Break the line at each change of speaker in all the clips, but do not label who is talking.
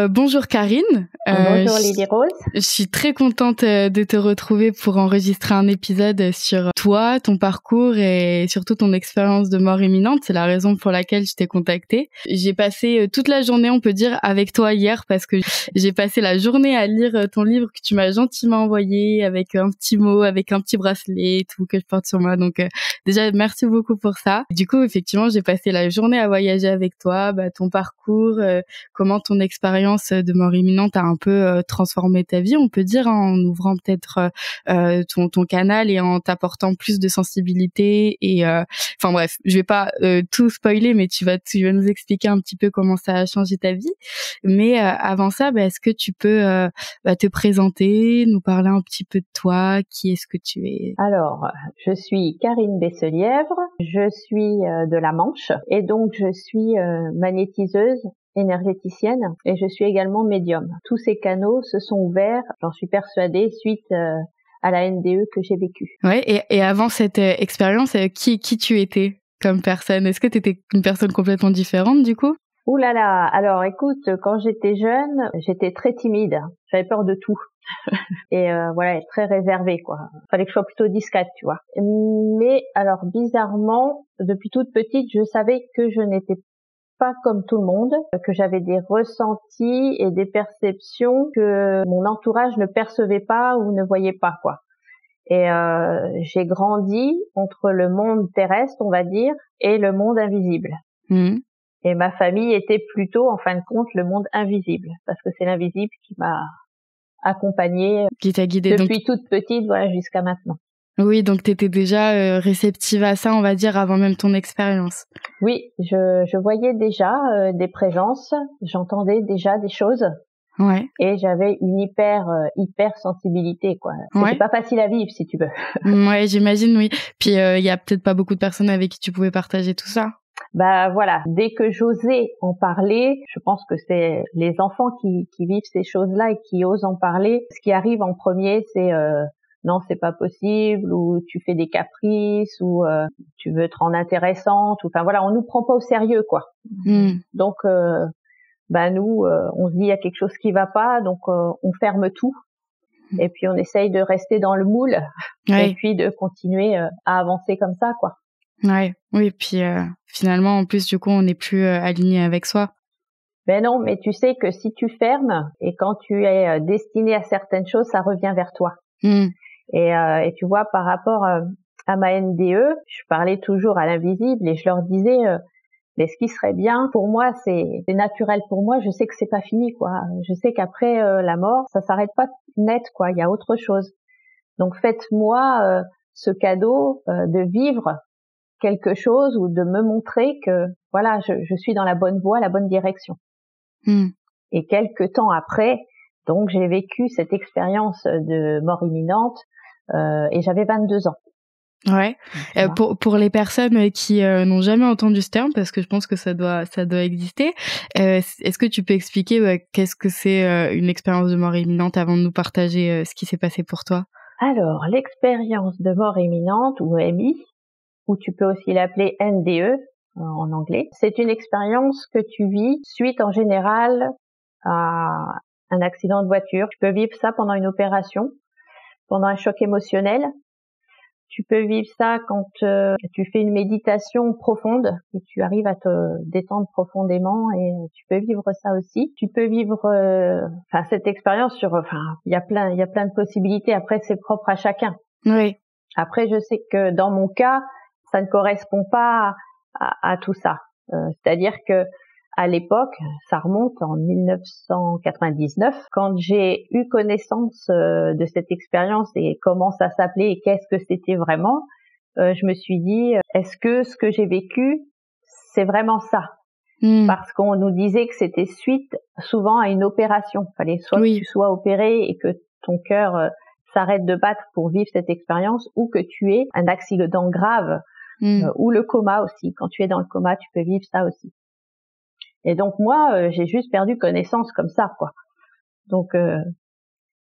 Bonjour Karine.
Bonjour Lily Rose.
Je suis très contente de te retrouver pour enregistrer un épisode sur toi, ton parcours et surtout ton expérience de mort imminente. C'est la raison pour laquelle je t'ai contactée. J'ai passé toute la journée, on peut dire, avec toi hier parce que j'ai passé la journée à lire ton livre que tu m'as gentiment envoyé avec un petit mot, avec un petit bracelet et tout que je porte sur moi. Donc déjà, merci beaucoup pour ça. Du coup, effectivement, j'ai passé la journée à voyager avec toi, ton parcours, comment ton expérience de mort imminente a un peu transformé ta vie, on peut dire, en ouvrant peut-être ton canal et en t'apportant plus de sensibilité et enfin bref, je vais pas tout spoiler, mais tu vas nous expliquer un petit peu comment ça a changé ta vie. Mais avant ça, est-ce que tu peux te présenter, nous parler un petit peu de toi, qui est-ce que tu es?
Alors, je suis Karine Besselièvre, je suis de la Manche et donc je suis magnétiseuse, énergéticienne et je suis également médium. Tous ces canaux se sont ouverts, j'en suis persuadée, suite à la NDE que j'ai vécue.
Ouais, et avant cette expérience, qui tu étais comme personne? Est-ce que tu étais une personne complètement différente du coup?
Ouh là là, alors écoute, quand j'étais jeune, j'étais très timide, j'avais peur de tout. Et voilà, très réservée quoi. Fallait que je sois plutôt discrète, tu vois. Mais alors bizarrement, depuis toute petite, je savais que je n'étais pas comme tout le monde, que j'avais des ressentis et des perceptions que mon entourage ne percevait pas ou ne voyait pas quoi. Et j'ai grandi entre le monde terrestre, on va dire, et le monde invisible.
Mmh.
Et ma famille était plutôt, en fin de compte, le monde invisible, parce que c'est l'invisible qui m'a accompagnée
Qui t'a guidée
depuis toute petite, voilà, jusqu'à maintenant.
Oui, donc t'étais déjà réceptive à ça, on va dire, avant même ton expérience.
Oui, je voyais déjà des présences, j'entendais déjà des choses.
Ouais.
Et j'avais une hyper sensibilité quoi. C'était pas facile à vivre si tu veux.
Ouais, j'imagine, oui. Puis il y a peut-être pas beaucoup de personnes avec qui tu pouvais partager tout ça.
Voilà, dès que j'osais en parler, je pense que c'est les enfants qui vivent ces choses-là et qui osent en parler. Ce qui arrive en premier, c'est non, c'est pas possible, ou tu fais des caprices, ou tu veux te rendre intéressante, ou enfin voilà, on nous prend pas au sérieux quoi. Donc nous, on se dit il y a quelque chose qui va pas, donc on ferme tout. Et puis on essaye de rester dans le moule, et puis de continuer à avancer comme ça quoi.
Ouais, oui, puis finalement en plus du coup on n'est plus aligné avec soi.
Ben non, mais tu sais que si tu fermes et quand tu es destiné à certaines choses, ça revient vers toi. Et tu vois, par rapport à ma NDE, je parlais toujours à l'invisible et je leur disais mais ce qui serait bien pour moi, c'est naturel pour moi, je sais que c'est pas fini quoi. Je sais qu'après la mort, ça s'arrête pas net quoi, il y a autre chose. Donc faites-moi ce cadeau de vivre quelque chose ou de me montrer que voilà, je suis dans la bonne voie, la bonne direction. Et quelques temps après, donc j'ai vécu cette expérience de mort imminente et j'avais 22 ans.
Ouais. Pour les personnes qui n'ont jamais entendu ce terme, parce que je pense que ça doit exister, est-ce que tu peux expliquer qu'est-ce que c'est une expérience de mort imminente avant de nous partager ce qui s'est passé pour toi?
Alors, l'expérience de mort imminente, ou EMI, ou tu peux aussi l'appeler NDE en anglais, c'est une expérience que tu vis suite en général à un accident de voiture. Tu peux vivre ça pendant une opération, pendant un choc émotionnel. Tu peux vivre ça quand tu fais une méditation profonde et tu arrives à te détendre profondément, et tu peux vivre ça aussi. Tu peux vivre cette expérience il y a plein de possibilités. Après, c'est propre à chacun.
Oui.
Après, je sais que dans mon cas, ça ne correspond pas à tout ça. C'est-à-dire que à l'époque, ça remonte en 1999, quand j'ai eu connaissance de cette expérience et comment ça s'appelait et qu'est-ce que c'était vraiment, je me suis dit, est-ce que ce que j'ai vécu, c'est vraiment ça? Parce qu'on nous disait que c'était suite souvent à une opération. Il fallait soit que tu sois opéré et que ton cœur s'arrête de battre pour vivre cette expérience, ou que tu aies un accident grave, ou le coma aussi. Quand tu es dans le coma, tu peux vivre ça aussi. Et donc moi, j'ai juste perdu connaissance comme ça, quoi. Donc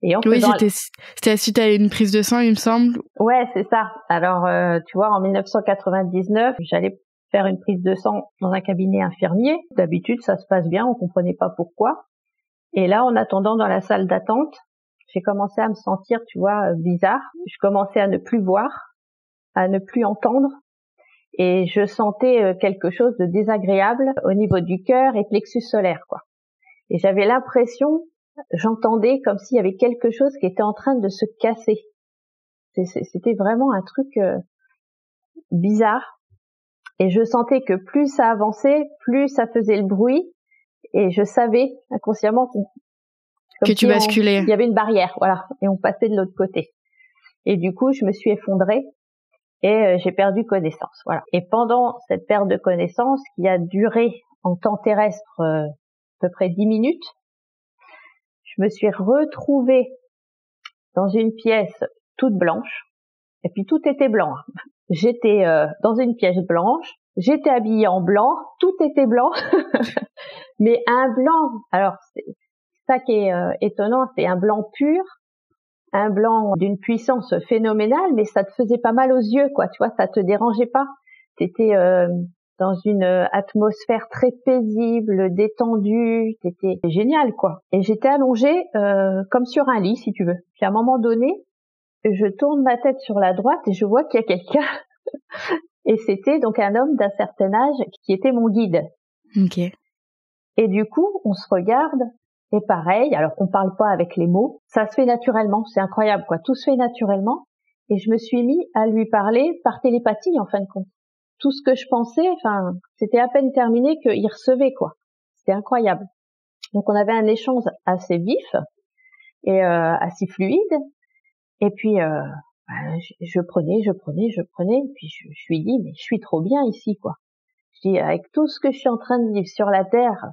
c'était suite à une prise de sang, il me semble.
Ouais, c'est ça. Alors tu vois, en 1999, j'allais faire une prise de sang dans un cabinet infirmier. D'habitude, ça se passe bien, on comprenait pas pourquoi. Et là, en attendant dans la salle d'attente, j'ai commencé à me sentir, tu vois, bizarre. Je commençais à ne plus voir, à ne plus entendre. Et je sentais quelque chose de désagréable au niveau du cœur et plexus solaire, quoi. Et j'avais l'impression, j'entendais comme s'il y avait quelque chose qui était en train de se casser. C'était vraiment un truc bizarre. Et je sentais que plus ça avançait, plus ça faisait le bruit. Et je savais inconsciemment
que tu basculais.
Il y avait une barrière, voilà. Et on passait de l'autre côté. Et du coup, je me suis effondrée. Et j'ai perdu connaissance, voilà. Et pendant cette perte de connaissance, qui a duré en temps terrestre à peu près 10 minutes, je me suis retrouvée dans une pièce toute blanche, et puis tout était blanc. J'étais dans une pièce blanche, j'étais habillée en blanc, tout était blanc, mais un blanc, alors c'est ça qui est étonnant, c'est un blanc pur, un blanc d'une puissance phénoménale, mais ça te faisait pas mal aux yeux, quoi, tu vois, ça te dérangeait pas. T'étais dans une atmosphère très paisible, détendue, c'était génial, quoi. Et j'étais allongée comme sur un lit, si tu veux. Puis à un moment donné, je tourne ma tête sur la droite et je vois qu'il y a quelqu'un. Et c'était donc un homme d'un certain âge qui était mon guide.
Ok.
Et du coup, on se regarde. Et pareil, alors qu'on parle pas avec les mots, ça se fait naturellement, c'est incroyable, quoi. Tout se fait naturellement. Et je me suis mis à lui parler par télépathie, en fin de compte. Tout ce que je pensais, enfin, c'était à peine terminé qu'il recevait, quoi. C'était incroyable. Donc on avait un échange assez vif et assez fluide. Et puis je prenais. Et puis je lui dis, mais je suis trop bien ici, quoi. Je dis, avec tout ce que je suis en train de vivre sur la terre,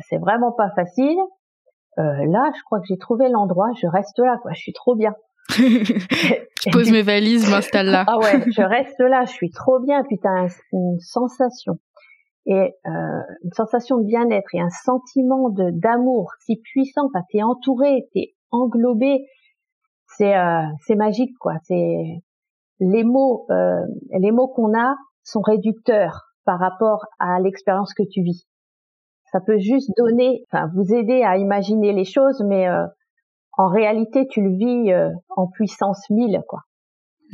c'est vraiment pas facile. Là, je crois que j'ai trouvé l'endroit. Je reste là, quoi. Je suis trop bien.
Je pose mes valises, je m'installe là.
Ah ouais, je reste là. Je suis trop bien. Puis t'as une sensation et une sensation de bien-être et un sentiment d'amour si puissant. Enfin, t'es entouré, t'es englobé. C'est magique, quoi. C'est les mots qu'on a sont réducteurs par rapport à l'expérience que tu vis. Ça peut juste donner, enfin, vous aider à imaginer les choses, mais en réalité, tu le vis en puissance 1000, quoi.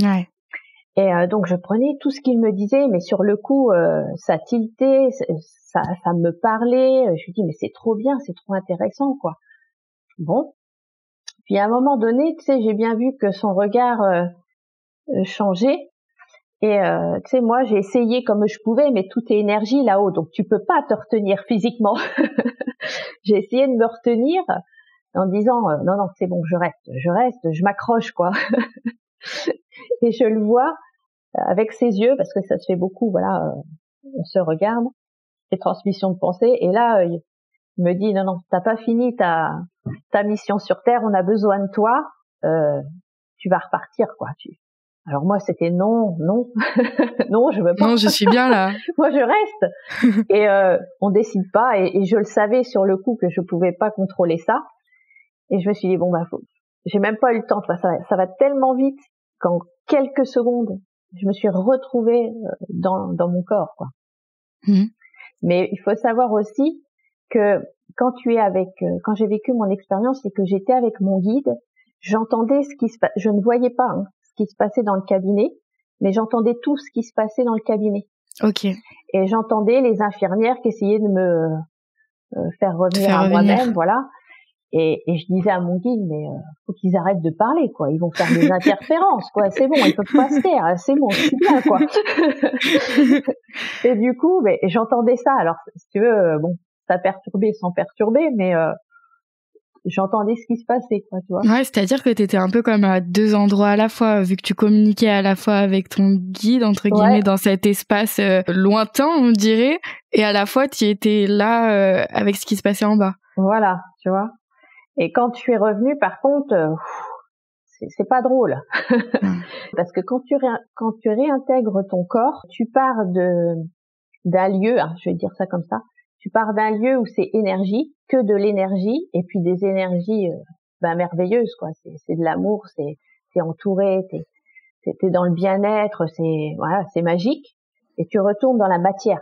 Ouais.
Et donc, je prenais tout ce qu'il me disait, mais sur le coup, ça tiltait, ça me parlait. Je lui dis, mais c'est trop bien, c'est trop intéressant, quoi. Bon. Puis à un moment donné, tu sais, j'ai bien vu que son regard changeait. Et tu sais, moi, j'ai essayé comme je pouvais, mais tout est énergie là-haut, donc tu peux pas te retenir physiquement. J'ai essayé de me retenir en disant non, c'est bon, je reste, je m'accroche, quoi. Et je le vois avec ses yeux, parce que ça se fait beaucoup, voilà, on se regarde, les transmissions de pensée, et là, il me dit non, t'as pas fini ta mission sur Terre, on a besoin de toi, tu vas repartir, quoi. Alors moi, c'était non, non, je veux pas.
Non, je suis bien là.
Moi, je reste. Et on décide pas. Et je le savais sur le coup que je pouvais pas contrôler ça. Et je me suis dit bon bah j'ai même pas eu le temps. Ça va tellement vite qu'en quelques secondes, je me suis retrouvée dans mon corps, quoi.
Mmh.
Mais il faut savoir aussi que quand quand j'ai vécu mon expérience et que j'étais avec mon guide, j'entendais ce qui se passait. Je ne voyais pas ce qui se passait dans le cabinet, mais j'entendais tout ce qui se passait dans le cabinet.
Ok.
Et j'entendais les infirmières qui essayaient de me faire revenir à moi-même, voilà. Et je disais à mon guide, mais faut qu'ils arrêtent de parler, quoi. Ils vont faire des interférences, quoi. C'est bon, ils peuvent pas se taire. C'est bon, je suis bien, quoi. Et du coup, mais j'entendais ça. Alors, si tu veux, bon, ça perturbait sans perturber, mais j'entendais ce qui se passait, quoi, tu vois.
Ouais, c'est-à-dire que t'étais un peu comme à deux endroits à la fois, vu que tu communiquais à la fois avec ton guide, entre guillemets, dans cet espace lointain, on dirait, et à la fois tu étais là avec ce qui se passait en bas.
Voilà, tu vois. Et quand tu es revenu, par contre, c'est pas drôle. Parce que quand tu réintègres ton corps, tu pars d'un lieu, je vais dire ça comme ça, tu pars d'un lieu où c'est énergie, que de l'énergie, et puis des énergies merveilleuses, quoi. C'est de l'amour, t'es entouré, t'es dans le bien-être, c'est magique. Et tu retournes dans la matière.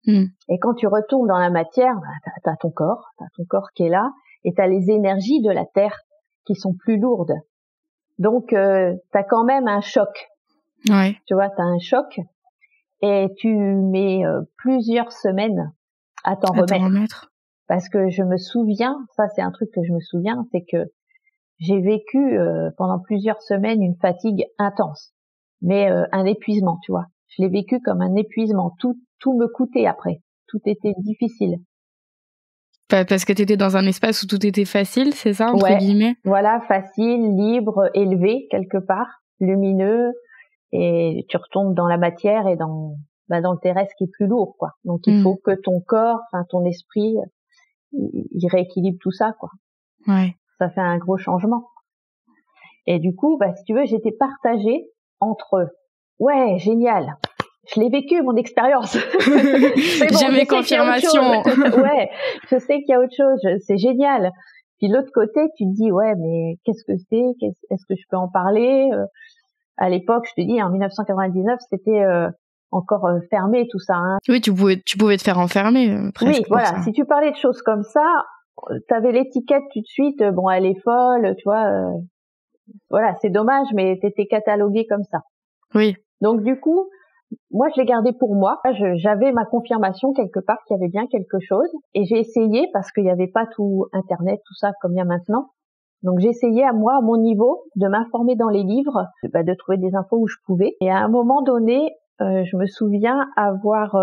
Et quand tu retournes dans la matière, t'as ton corps qui est là, et t'as les énergies de la terre qui sont plus lourdes. Donc t'as quand même un choc.
Ouais.
Tu vois, t'as un choc et tu mets plusieurs semaines à t'en remettre. Parce que je me souviens, ça c'est un truc que je me souviens, c'est que j'ai vécu pendant plusieurs semaines une fatigue intense, mais un épuisement, tu vois. Je l'ai vécu comme un épuisement. Tout me coûtait après. Tout était difficile.
Parce que t'étais dans un espace où tout était facile, c'est ça, entre guillemets?
Voilà, facile, libre, élevé quelque part, lumineux, et tu retombes dans la matière et dans le terrestre qui est plus lourd, quoi. Donc il faut que ton corps, enfin ton esprit, il rééquilibre tout ça, quoi.
Ouais.
Ça fait un gros changement. Et du coup, si tu veux, j'étais partagée entre ouais, génial, je l'ai vécu mon expérience. Bon,
j'ai mes confirmations.
Ouais, je sais qu'il y a autre chose, c'est génial. Puis de l'autre côté, tu te dis ouais, mais qu'est-ce que c'est? Est-ce que je peux en parler? À l'époque, je te dis en 1999, c'était encore fermé tout ça. Hein.
Oui, tu pouvais te faire enfermer presque.
Oui, voilà. Si tu parlais de choses comme ça, t'avais l'étiquette tout de suite. Bon, elle est folle, tu vois. Voilà, c'est dommage, mais t'étais cataloguée comme ça.
Oui.
Donc du coup, moi, je l'ai gardé pour moi. J'avais ma confirmation quelque part qu'il y avait bien quelque chose, et j'ai essayé parce qu'il n'y avait pas tout Internet, tout ça comme il y a maintenant. Donc j'ai essayé à moi, à mon niveau, de m'informer dans les livres, de trouver des infos où je pouvais. Et à un moment donné, je me souviens avoir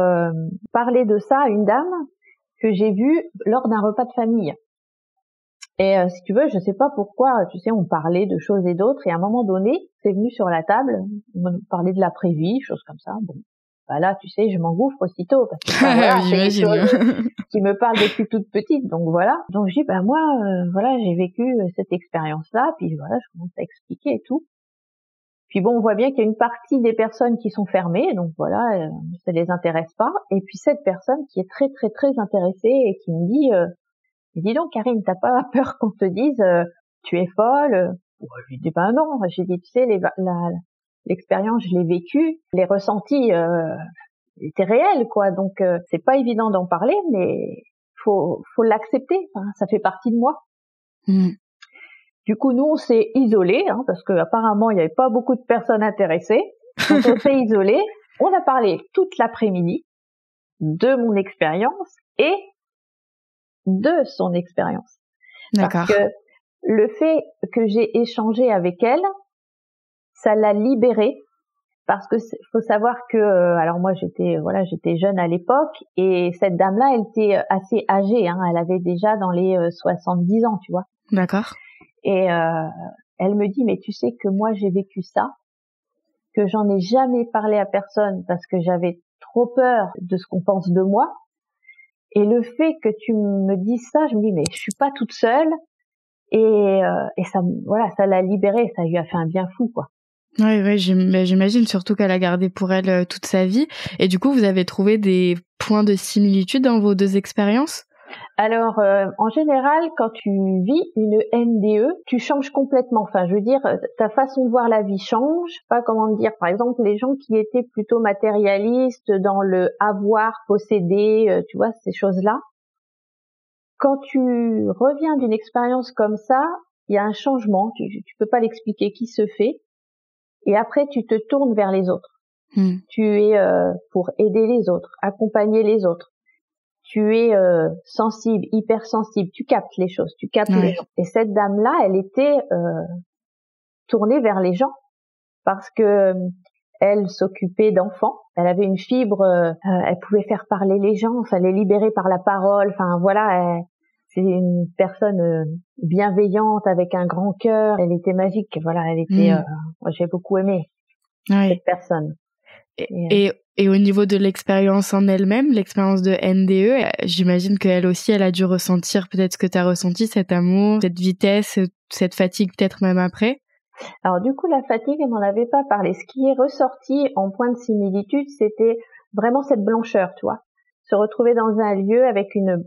parlé de ça à une dame que j'ai vue lors d'un repas de famille. Et si tu veux, je sais pas pourquoi, tu sais, on parlait de choses et d'autres, et à un moment donné, c'est venu sur la table, on parlait de l'après-vie, choses comme ça. Bon, là, tu sais, je m'engouffre aussitôt parce que voilà, c'est quelque chose qui me parle depuis toute petite, donc voilà. Donc je dis, moi, voilà, j'ai vécu cette expérience-là, puis voilà, je commence à expliquer et tout. Puis bon, on voit bien qu'il y a une partie des personnes qui sont fermées, donc voilà, ça les intéresse pas. Et puis cette personne qui est très très très intéressée et qui me dit dis donc, Karine, t'as pas peur qu'on te dise tu es folle? Je lui dis non. J'ai dit, tu sais, l'expérience, je l'ai vécue, les ressentis étaient réels, quoi. Donc c'est pas évident d'en parler, mais faut l'accepter. Enfin, ça fait partie de moi. Du coup, nous, on s'est isolés, hein, parce que apparemment, il n'y avait pas beaucoup de personnes intéressées. Donc on s'est isolés. On a parlé toute l'après-midi de mon expérience et de son expérience.
D'accord.
Parce que le fait que j'ai échangé avec elle, ça l'a libérée. Parce que faut savoir que, alors moi j'étais jeune à l'époque, et cette dame-là, elle était assez âgée, hein, elle avait déjà dans les 70 ans, tu vois.
D'accord.
Et elle me dit, mais tu sais que moi j'ai vécu ça, que j'en ai jamais parlé à personne parce que j'avais trop peur de ce qu'on pense de moi. Et le fait que tu me dises ça, je me dis, mais je suis pas toute seule. Et ça, voilà, ça l'a libérée, ça lui a fait un bien fou, quoi.
Oui, j'imagine, surtout qu'elle a gardé pour elle toute sa vie. Et du coup, vous avez trouvé des points de similitude dans vos deux expériences?
Alors, en général, quand tu vis une NDE, tu changes complètement. Enfin, je veux dire, ta façon de voir la vie change. Pas comment dire. Par exemple, les gens qui étaient plutôt matérialistes dans le avoir, posséder, tu vois, ces choses-là. Quand tu reviens d'une expérience comme ça, il y a un changement. Tu peux pas l'expliquer qui se fait. Et après, tu te tournes vers les autres. Tu es pour aider les autres, accompagner les autres. Tu es sensible, hypersensible. Tu captes les choses, tu captes les gens. Et cette dame-là, elle était tournée vers les gens parce que elle s'occupait d'enfants. Elle avait une fibre, elle pouvait faire parler les gens, enfin les libérer par la parole. Enfin voilà, c'est une personne bienveillante avec un grand cœur. Elle était magique. Voilà, elle était. Moi, j'ai beaucoup aimé cette personne.
Et au niveau de l'expérience en elle-même, l'expérience de NDE, j'imagine qu'elle aussi, elle a dû ressentir peut-être ce que tu as ressenti, cet amour, cette vitesse, cette fatigue peut-être même après.
Alors du coup, la fatigue, elle m'en avait pas parlé. Ce qui est ressorti en point de similitude, c'était vraiment cette blancheur, tu vois. Se retrouver dans un lieu avec une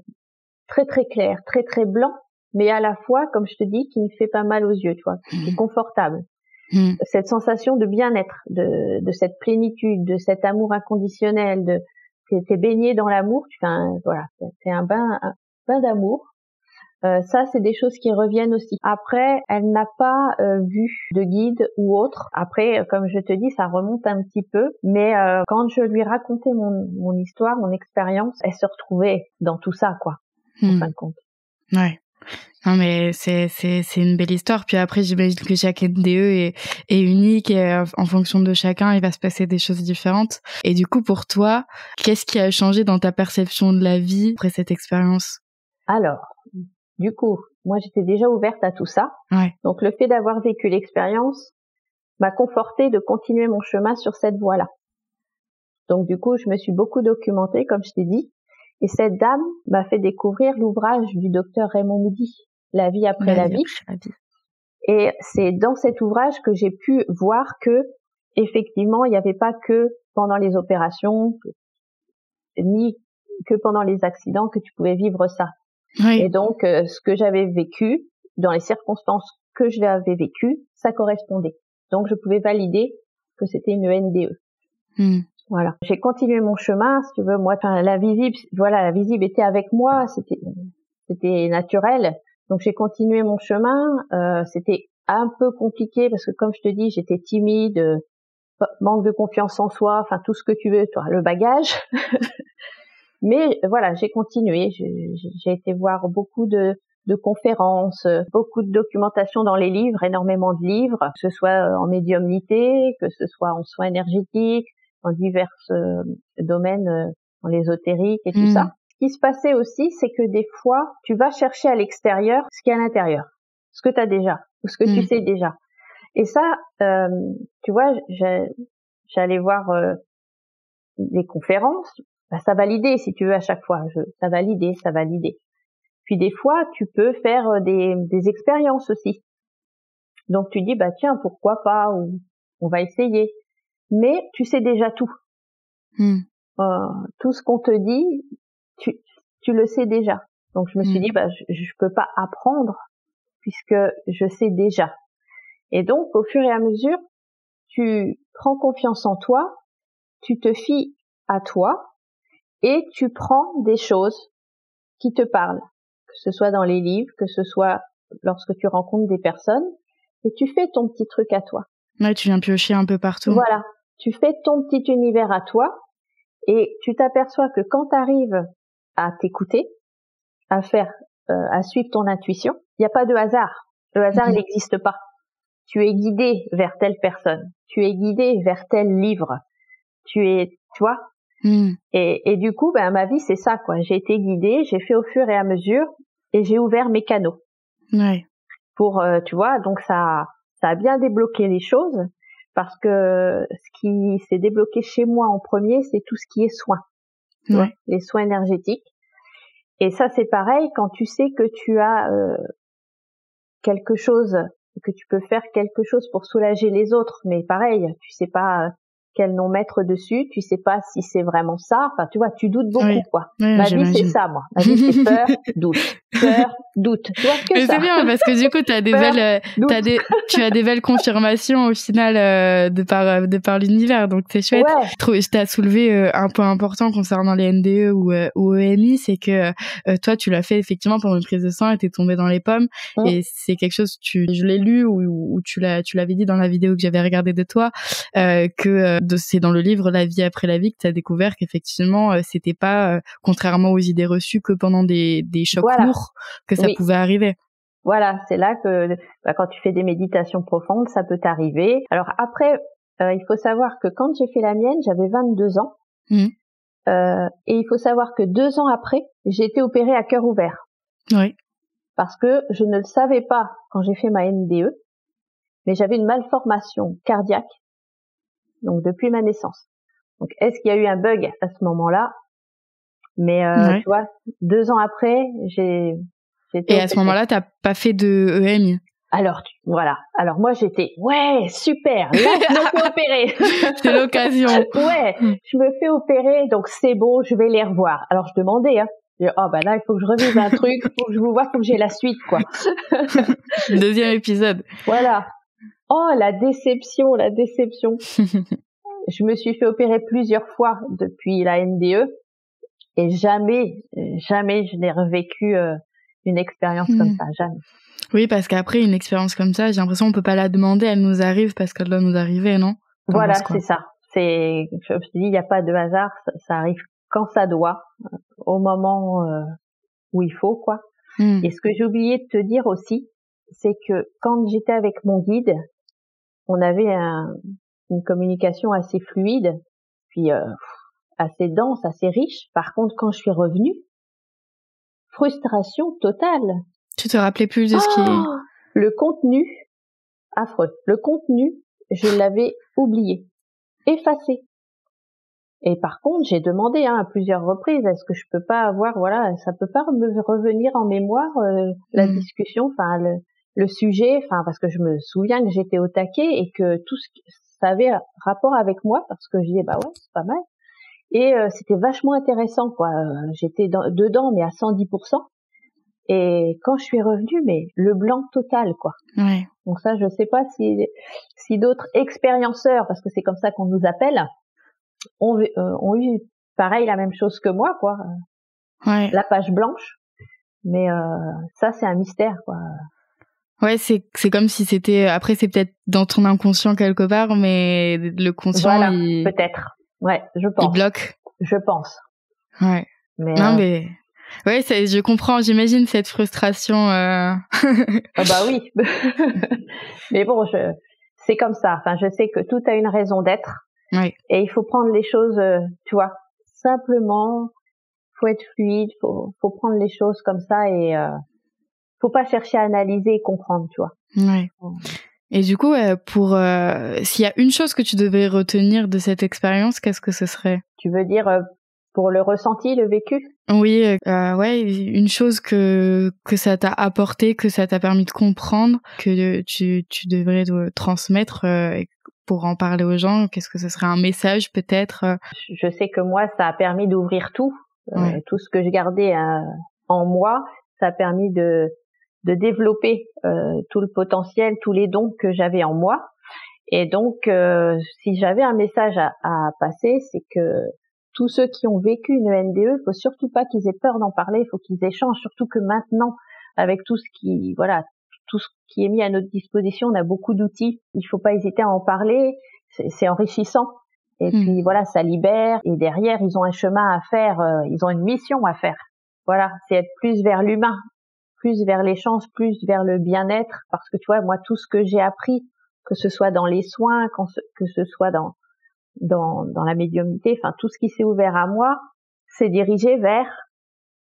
très très clair, très très blanc, mais à la fois, comme je te dis, qui me fait pas mal aux yeux, tu vois, qui est confortable. Cette sensation de bien-être, de cette plénitude, de cet amour inconditionnel, t'es baigné dans l'amour, voilà, c'est un bain d'amour. Ça, c'est des choses qui reviennent aussi. Après, elle n'a pas vu de guide ou autre. Après, comme je te dis, ça remonte un petit peu. Mais quand je lui racontais mon histoire, mon expérience, elle se retrouvait dans tout ça, quoi, en fin de compte.
Ouais. Non, mais c'est une belle histoire. Puis après, j'imagine que chaque NDE est unique et en fonction de chacun, il va se passer des choses différentes. Et du coup, pour toi, qu'est-ce qui a changé dans ta perception de la vie après cette expérience?
Alors, du coup, moi, j'étais déjà ouverte à tout ça.
Ouais.
Donc, le fait d'avoir vécu l'expérience m'a confortée de continuer mon chemin sur cette voie-là. Donc, du coup, je me suis beaucoup documentée, comme je t'ai dit. Et cette dame m'a fait découvrir l'ouvrage du docteur Raymond Moody, La vie après la vie. Et c'est dans cet ouvrage que j'ai pu voir que, effectivement, il n'y avait pas que pendant les opérations, ni que pendant les accidents que tu pouvais vivre ça.
Oui.
Et donc, ce que j'avais vécu, dans les circonstances que je l'avais vécu, ça correspondait. Donc, je pouvais valider que c'était une NDE. Voilà. J'ai continué mon chemin, si tu veux. Moi, la visible était avec moi. C'était naturel. Donc, j'ai continué mon chemin. C'était un peu compliqué parce que, comme je te dis, j'étais timide, manque de confiance en soi, enfin, tout ce que tu veux, toi, le bagage. Mais voilà, j'ai continué. J'ai été voir beaucoup de conférences, beaucoup de documentation dans les livres, énormément de livres, que ce soit en médiumnité, que ce soit en soins énergétiques, en divers domaines, en l'ésotérique et tout ça. Ce qui se passait aussi, c'est que des fois, tu vas chercher à l'extérieur ce qu'il y a à l'intérieur, ce que tu as déjà, ou ce que tu sais déjà. Et ça, tu vois, j'allais voir des conférences, ça validait si tu veux à chaque fois, ça validait. Puis des fois, tu peux faire des expériences aussi. Donc tu dis, bah tiens, pourquoi pas, ou on va essayer. Mais tu sais déjà tout. Tout ce qu'on te dit, tu le sais déjà. Donc je me suis dit, bah je peux pas apprendre puisque je sais déjà. Et donc au fur et à mesure, tu prends confiance en toi, tu te fies à toi et tu prends des choses qui te parlent, que ce soit dans les livres, que ce soit lorsque tu rencontres des personnes, et tu fais ton petit truc à toi.
Ouais, tu viens piocher un peu partout.
Voilà, tu fais ton petit univers à toi, et tu t'aperçois que quand tu arrives à t'écouter, à suivre ton intuition, il n'y a pas de hasard. Le hasard, il n'existe pas. Tu es guidé vers telle personne, tu es guidé vers tel livre, tu vois. Et du coup, ma vie, c'est ça, quoi. J'ai été guidée, j'ai fait au fur et à mesure, et j'ai ouvert mes canaux.
Ouais.
Pour, tu vois, donc ça a bien débloqué les choses, parce que ce qui s'est débloqué chez moi en premier, c'est tout ce qui est soins. Tu vois, les soins énergétiques. Et ça, c'est pareil, quand tu sais que tu as quelque chose, que tu peux faire quelque chose pour soulager les autres, mais pareil, tu sais pas quel nom mettre dessus, tu sais pas si c'est vraiment ça, enfin tu vois, tu doutes beaucoup, quoi. Ma vie, c'est ça, moi. Ma vie, c'est peur, doute. Peur, doute. Tu vois que
mais
ça.
C'est bien parce que du coup, tu as des belles confirmations au final de par l'univers, donc c'est chouette. Ouais. Je t'ai soulevé un point important concernant les NDE ou EMI, c'est que toi, tu l'as fait effectivement pendant une prise de sang et t'es tombé dans les pommes. Et c'est quelque chose, je l'ai lu ou tu l'avais dit dans la vidéo que j'avais regardée de toi, c'est dans le livre La vie après la vie que tu as découvert qu'effectivement c'était pas contrairement aux idées reçues que pendant des chocs lourds que ça pouvait arriver.
Voilà, c'est là que quand tu fais des méditations profondes, ça peut t'arriver. Alors après, il faut savoir que quand j'ai fait la mienne, j'avais 22 ans. Et il faut savoir que 2 ans après, j'ai été opérée à cœur ouvert.
Oui.
Parce que je ne le savais pas quand j'ai fait ma NDE, mais j'avais une malformation cardiaque, donc depuis ma naissance. Donc est-ce qu'il y a eu un bug à ce moment-là? Mais tu vois, 2 ans après, j'ai été
Et à ce moment-là, t'as pas fait de EMI?
Alors voilà. Alors moi j'étais super. Là je me fais opérer.
C'est l'occasion.
Je me fais opérer, donc c'est bon, je vais les revoir. Alors je demandais, là il faut que je revive un truc, faut que je vous vois, faut que j'ai la suite, quoi.
Deuxième épisode.
Voilà. Oh la déception. Je me suis fait opérer plusieurs fois depuis la NDE et jamais je n'ai revécu une expérience comme ça, jamais.
Oui, parce qu'après, une expérience comme ça, j'ai l'impression qu'on peut pas la demander, elle nous arrive parce qu'elle doit nous arriver, non?
Voilà, c'est ça. Je me dis, il n'y a pas de hasard, ça arrive quand ça doit, au moment où il faut, quoi. Et ce que j'ai oublié de te dire aussi, c'est que quand j'étais avec mon guide, on avait une communication assez fluide, puis assez dense, assez riche. Par contre, quand je suis revenue, frustration totale.
Tu te rappelais plus de ce qui est...
Le contenu, affreux. Le contenu, je l'avais oublié, effacé. Et par contre, j'ai demandé à plusieurs reprises, est-ce que je peux pas avoir, voilà, ça peut pas me revenir en mémoire la discussion, enfin le sujet, enfin parce que je me souviens que j'étais au taquet et que tout ça avait rapport avec moi parce que je disais bah ouais, c'est pas mal. Et c'était vachement intéressant quoi. J'étais dedans mais à 110%. Et quand je suis revenue, mais le blanc total quoi.
Ouais.
Donc ça, je sais pas si d'autres expérienceurs, parce que c'est comme ça qu'on nous appelle, ont eu pareil la même chose que moi quoi.
Ouais.
La page blanche. Mais ça c'est un mystère quoi.
Ouais, c'est comme si c'était, après c'est peut-être dans ton inconscient quelque part, mais le conscient
voilà, peut-être. Ouais, je pense.
Il bloque.
Je pense.
Ouais.
Mais
non mais ouais, je comprends, j'imagine cette frustration.
Ah bah oui. Mais bon, c'est comme ça. Enfin, je sais que tout a une raison d'être.
Ouais.
Et il faut prendre les choses, tu vois, simplement. Faut être fluide, faut prendre les choses comme ça et faut pas chercher à analyser et comprendre, tu vois.
Ouais. Et du coup, pour s'il y a une chose que tu devais retenir de cette expérience, qu'est-ce que ce serait?
Tu veux dire pour le ressenti, le vécu?
Oui, ouais, une chose que ça t'a apporté, que ça t'a permis de comprendre, que tu devrais transmettre pour en parler aux gens. Qu'est-ce que ce serait, un message peut-être?
Je sais que moi, ça a permis d'ouvrir tout. Tout ce que je gardais en moi, ça a permis de développer tout le potentiel, tous les dons que j'avais en moi. Et donc, si j'avais un message à passer, c'est que tous ceux qui ont vécu une ENDE, faut surtout pas qu'ils aient peur d'en parler, il faut qu'ils échangent, surtout que maintenant, avec tout ce qui est mis à notre disposition, on a beaucoup d'outils. Il faut pas hésiter à en parler, c'est enrichissant. Et puis voilà, ça libère. Et derrière, ils ont un chemin à faire, ils ont une mission à faire. Voilà, c'est être plus vers l'humain, plus vers l'échange, plus vers le bien-être. Parce que tu vois, moi, tout ce que j'ai appris, que ce soit dans les soins, que ce soit dans la médiumnité, enfin tout ce qui s'est ouvert à moi, c'est dirigé vers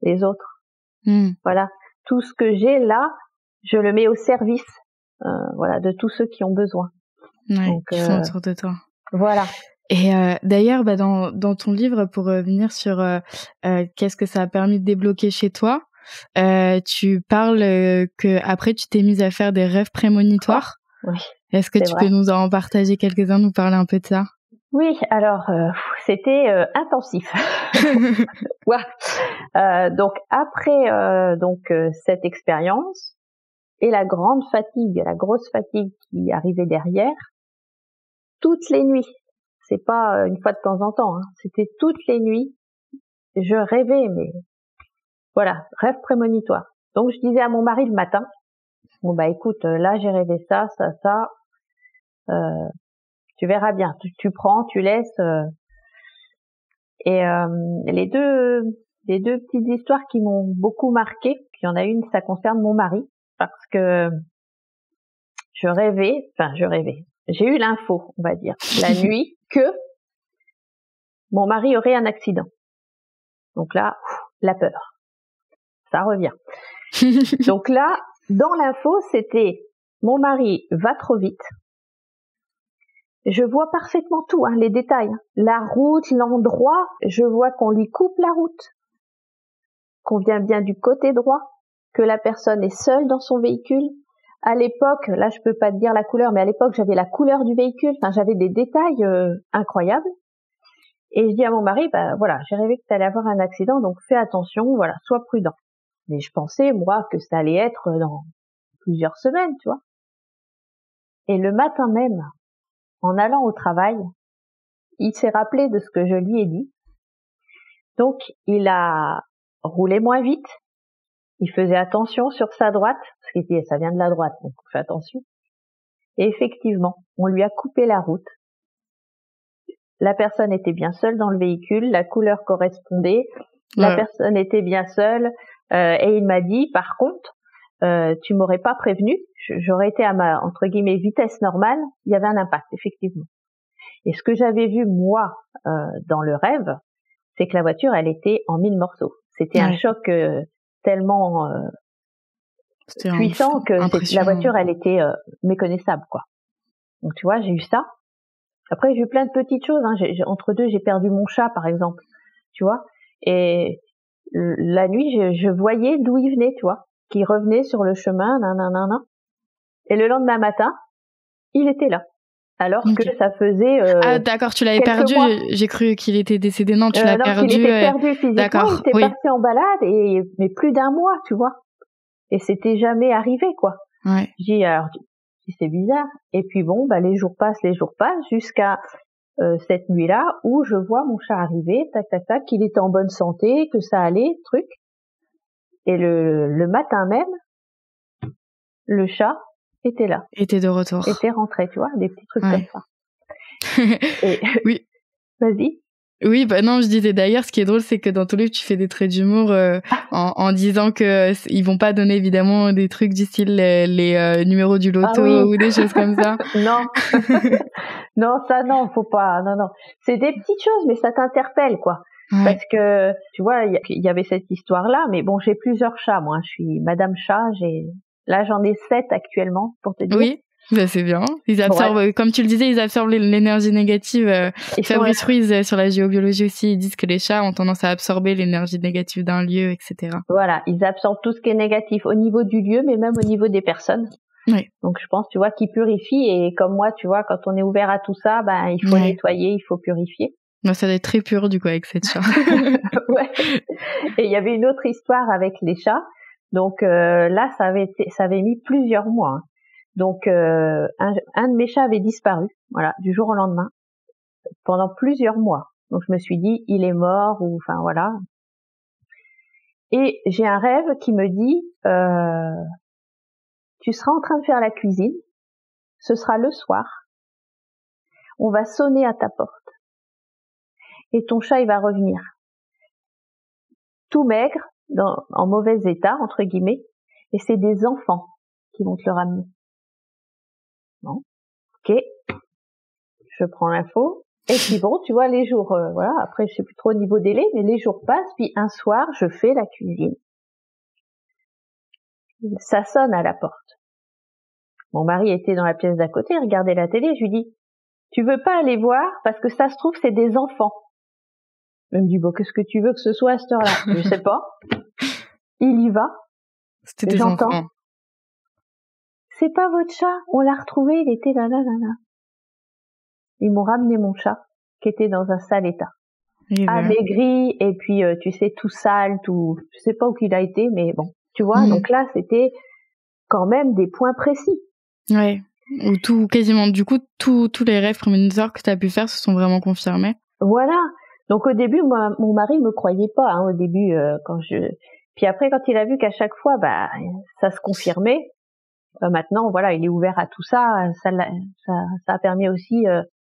les autres. Voilà, tout ce que j'ai là, je le mets au service, voilà, de tous ceux qui ont besoin.
Ouais,
donc,
qui sont autour de toi.
Voilà.
Et d'ailleurs, dans ton livre, pour revenir sur qu'est-ce que ça a permis de débloquer chez toi, tu parles que après tu t'es mise à faire des rêves prémonitoires.
Oui.
Est-ce que tu peux nous en partager quelques-uns, nous parler un peu de ça?
Oui, alors c'était intensif. Donc après cette expérience et la grande fatigue, la grosse fatigue qui arrivait derrière, toutes les nuits, c'est pas une fois de temps en temps, c'était toutes les nuits, je rêvais, mais voilà, rêve prémonitoire. Donc je disais à mon mari le matin, bon bah écoute, là j'ai rêvé ça, tu verras bien, tu prends, tu laisses. Et les deux petites histoires qui m'ont beaucoup marquée, puis il y en a une, ça concerne mon mari, parce que je rêvais, j'ai eu l'info, on va dire, la nuit, que mon mari aurait un accident. Donc là, la peur, ça revient. Donc là, dans l'info, c'était mon mari va trop vite. Je vois parfaitement tout, les détails. La route, l'endroit, je vois qu'on lui coupe la route, qu'on vient bien du côté droit, que la personne est seule dans son véhicule. À l'époque, là je peux pas te dire la couleur, mais à l'époque j'avais la couleur du véhicule, enfin j'avais des détails incroyables. Et je dis à mon mari, bah voilà, j'ai rêvé que tu allais avoir un accident, donc fais attention, voilà, sois prudent. Mais je pensais, moi, que ça allait être dans plusieurs semaines, tu vois. Et le matin même, en allant au travail, il s'est rappelé de ce que je lui ai dit. Donc, il a roulé moins vite, Il faisait attention sur sa droite, parce qu'il disait ça vient de la droite, donc on fait attention. Et effectivement, on lui a coupé la route. La personne était bien seule dans le véhicule, la couleur correspondait, la personne était bien seule, et il m'a dit, par contre, tu m'aurais pas prévenu, j'aurais été à ma, entre guillemets, vitesse normale, il y avait un impact, effectivement. Et ce que j'avais vu, moi, dans le rêve, c'est que la voiture, elle était en 1000 morceaux. C'était un choc tellement puissant que la voiture, elle était méconnaissable, quoi. Donc, tu vois, j'ai eu ça. Après, j'ai eu plein de petites choses. Hein. Entre deux, j'ai perdu mon chat, par exemple, tu vois. Et la nuit, je voyais d'où il venait, tu vois, qui revenait sur le chemin, nanana. Et le lendemain matin, il était là. Alors que ça faisait
ah d'accord, tu l'avais perdu. J'ai cru qu'il était décédé. Non, tu l'as perdu.
Il était perdu physiquement. D'accord. Il était parti en balade mais plus d'un mois, tu vois. Et c'était jamais arrivé, quoi.
Ouais.
Je dis alors, c'est bizarre. Et puis bon, les jours passent jusqu'à cette nuit-là où je vois mon chat arriver, tac tac tac, qu'il était en bonne santé, que ça allait, truc. Et le matin même, le chat était là.
Était de retour.
Était rentré, tu vois, des petits trucs comme ça. Et
oui.
Vas-y.
Oui, non, je disais d'ailleurs, ce qui est drôle, c'est que dans ton livre, tu fais des traits d'humour en disant que ils vont pas donner évidemment des trucs du style les numéros du loto ou des choses comme ça.
Non, non, ça non, faut pas. Non. C'est des petites choses, mais ça t'interpelle, quoi. Ouais. Parce que tu vois, il y avait cette histoire-là, mais bon, j'ai plusieurs chats, moi. Je suis Madame Chat. Là, j'en ai 7 actuellement, pour te dire.
Oui. C'est bien. Ils absorbent, comme tu le disais, ils absorbent l'énergie négative. Fabrice Ruiz, sur la géobiologie aussi, ils disent que les chats ont tendance à absorber l'énergie négative d'un lieu, etc.
Voilà, ils absorbent tout ce qui est négatif au niveau du lieu, mais même au niveau des personnes.
Oui.
Donc je pense, tu vois, qu'ils purifient. Et comme moi, tu vois, quand on est ouvert à tout ça, il faut nettoyer, il faut purifier.
Ça doit être très pur, du coup, avec cette chat.
Ouais. Et il y avait une autre histoire avec les chats. Donc là, ça avait mis plusieurs mois. Hein. Donc un de mes chats avait disparu, voilà, du jour au lendemain, pendant plusieurs mois. Donc je me suis dit, il est mort, ou enfin voilà. Et j'ai un rêve qui me dit, tu seras en train de faire la cuisine, ce sera le soir, on va sonner à ta porte, et ton chat il va revenir, tout maigre, en mauvais état entre guillemets, et c'est des enfants qui vont te le ramener. Bon, ok, je prends l'info. Et puis bon, tu vois, les jours, voilà, après je sais plus trop au niveau délai, mais les jours passent, puis un soir, je fais la cuisine. Ça sonne à la porte. Mon mari était dans la pièce d'à côté, il regardait la télé, je lui dis, tu veux pas aller voir, parce que ça se trouve, c'est des enfants. Il me dit, bon, qu'est-ce que tu veux que ce soit à cette heure-là? Je sais pas. Il y va.
C'était des enfants.
C'est pas votre chat, on l'a retrouvé, il était là. Ils m'ont ramené mon chat, qui était dans un sale état. Amaigri, et puis, tu sais, tout sale, tout, je sais pas où qu'il a été, mais bon, tu vois, donc là, c'était quand même des points précis.
Ouais. Ou tout, quasiment, du coup, tous les rêves prémonitoires que tu as pu faire se sont vraiment confirmés.
Voilà. Donc au début, moi, mon mari me croyait pas, hein, au début, puis après, quand il a vu qu'à chaque fois, ça se confirmait, maintenant, voilà, il est ouvert à tout ça, ça a permis aussi,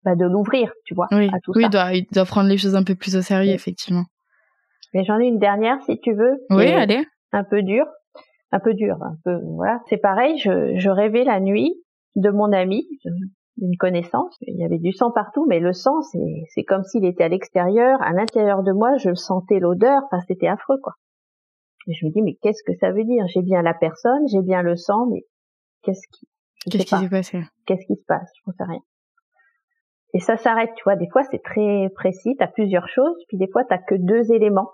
de l'ouvrir, tu vois, à tout ça.
Il doit prendre les choses un peu plus au sérieux, effectivement.
Mais j'en ai une dernière, si tu veux.
Oui, allez.
Un peu, voilà. C'est pareil, je rêvais la nuit de mon ami, d'une connaissance. Il y avait du sang partout, mais le sang, c'est comme s'il était à l'extérieur, à l'intérieur de moi, je sentais l'odeur, enfin, c'était affreux, quoi. Et je me dis, mais qu'est-ce que ça veut dire? J'ai bien la personne, j'ai bien le sang, mais qu'est-ce qui s'est
passé?
Qu'est-ce qui se passe? Je ne sais rien. Et ça s'arrête, tu vois. Des fois, c'est très précis. T'as plusieurs choses, puis des fois, t'as que 2 éléments.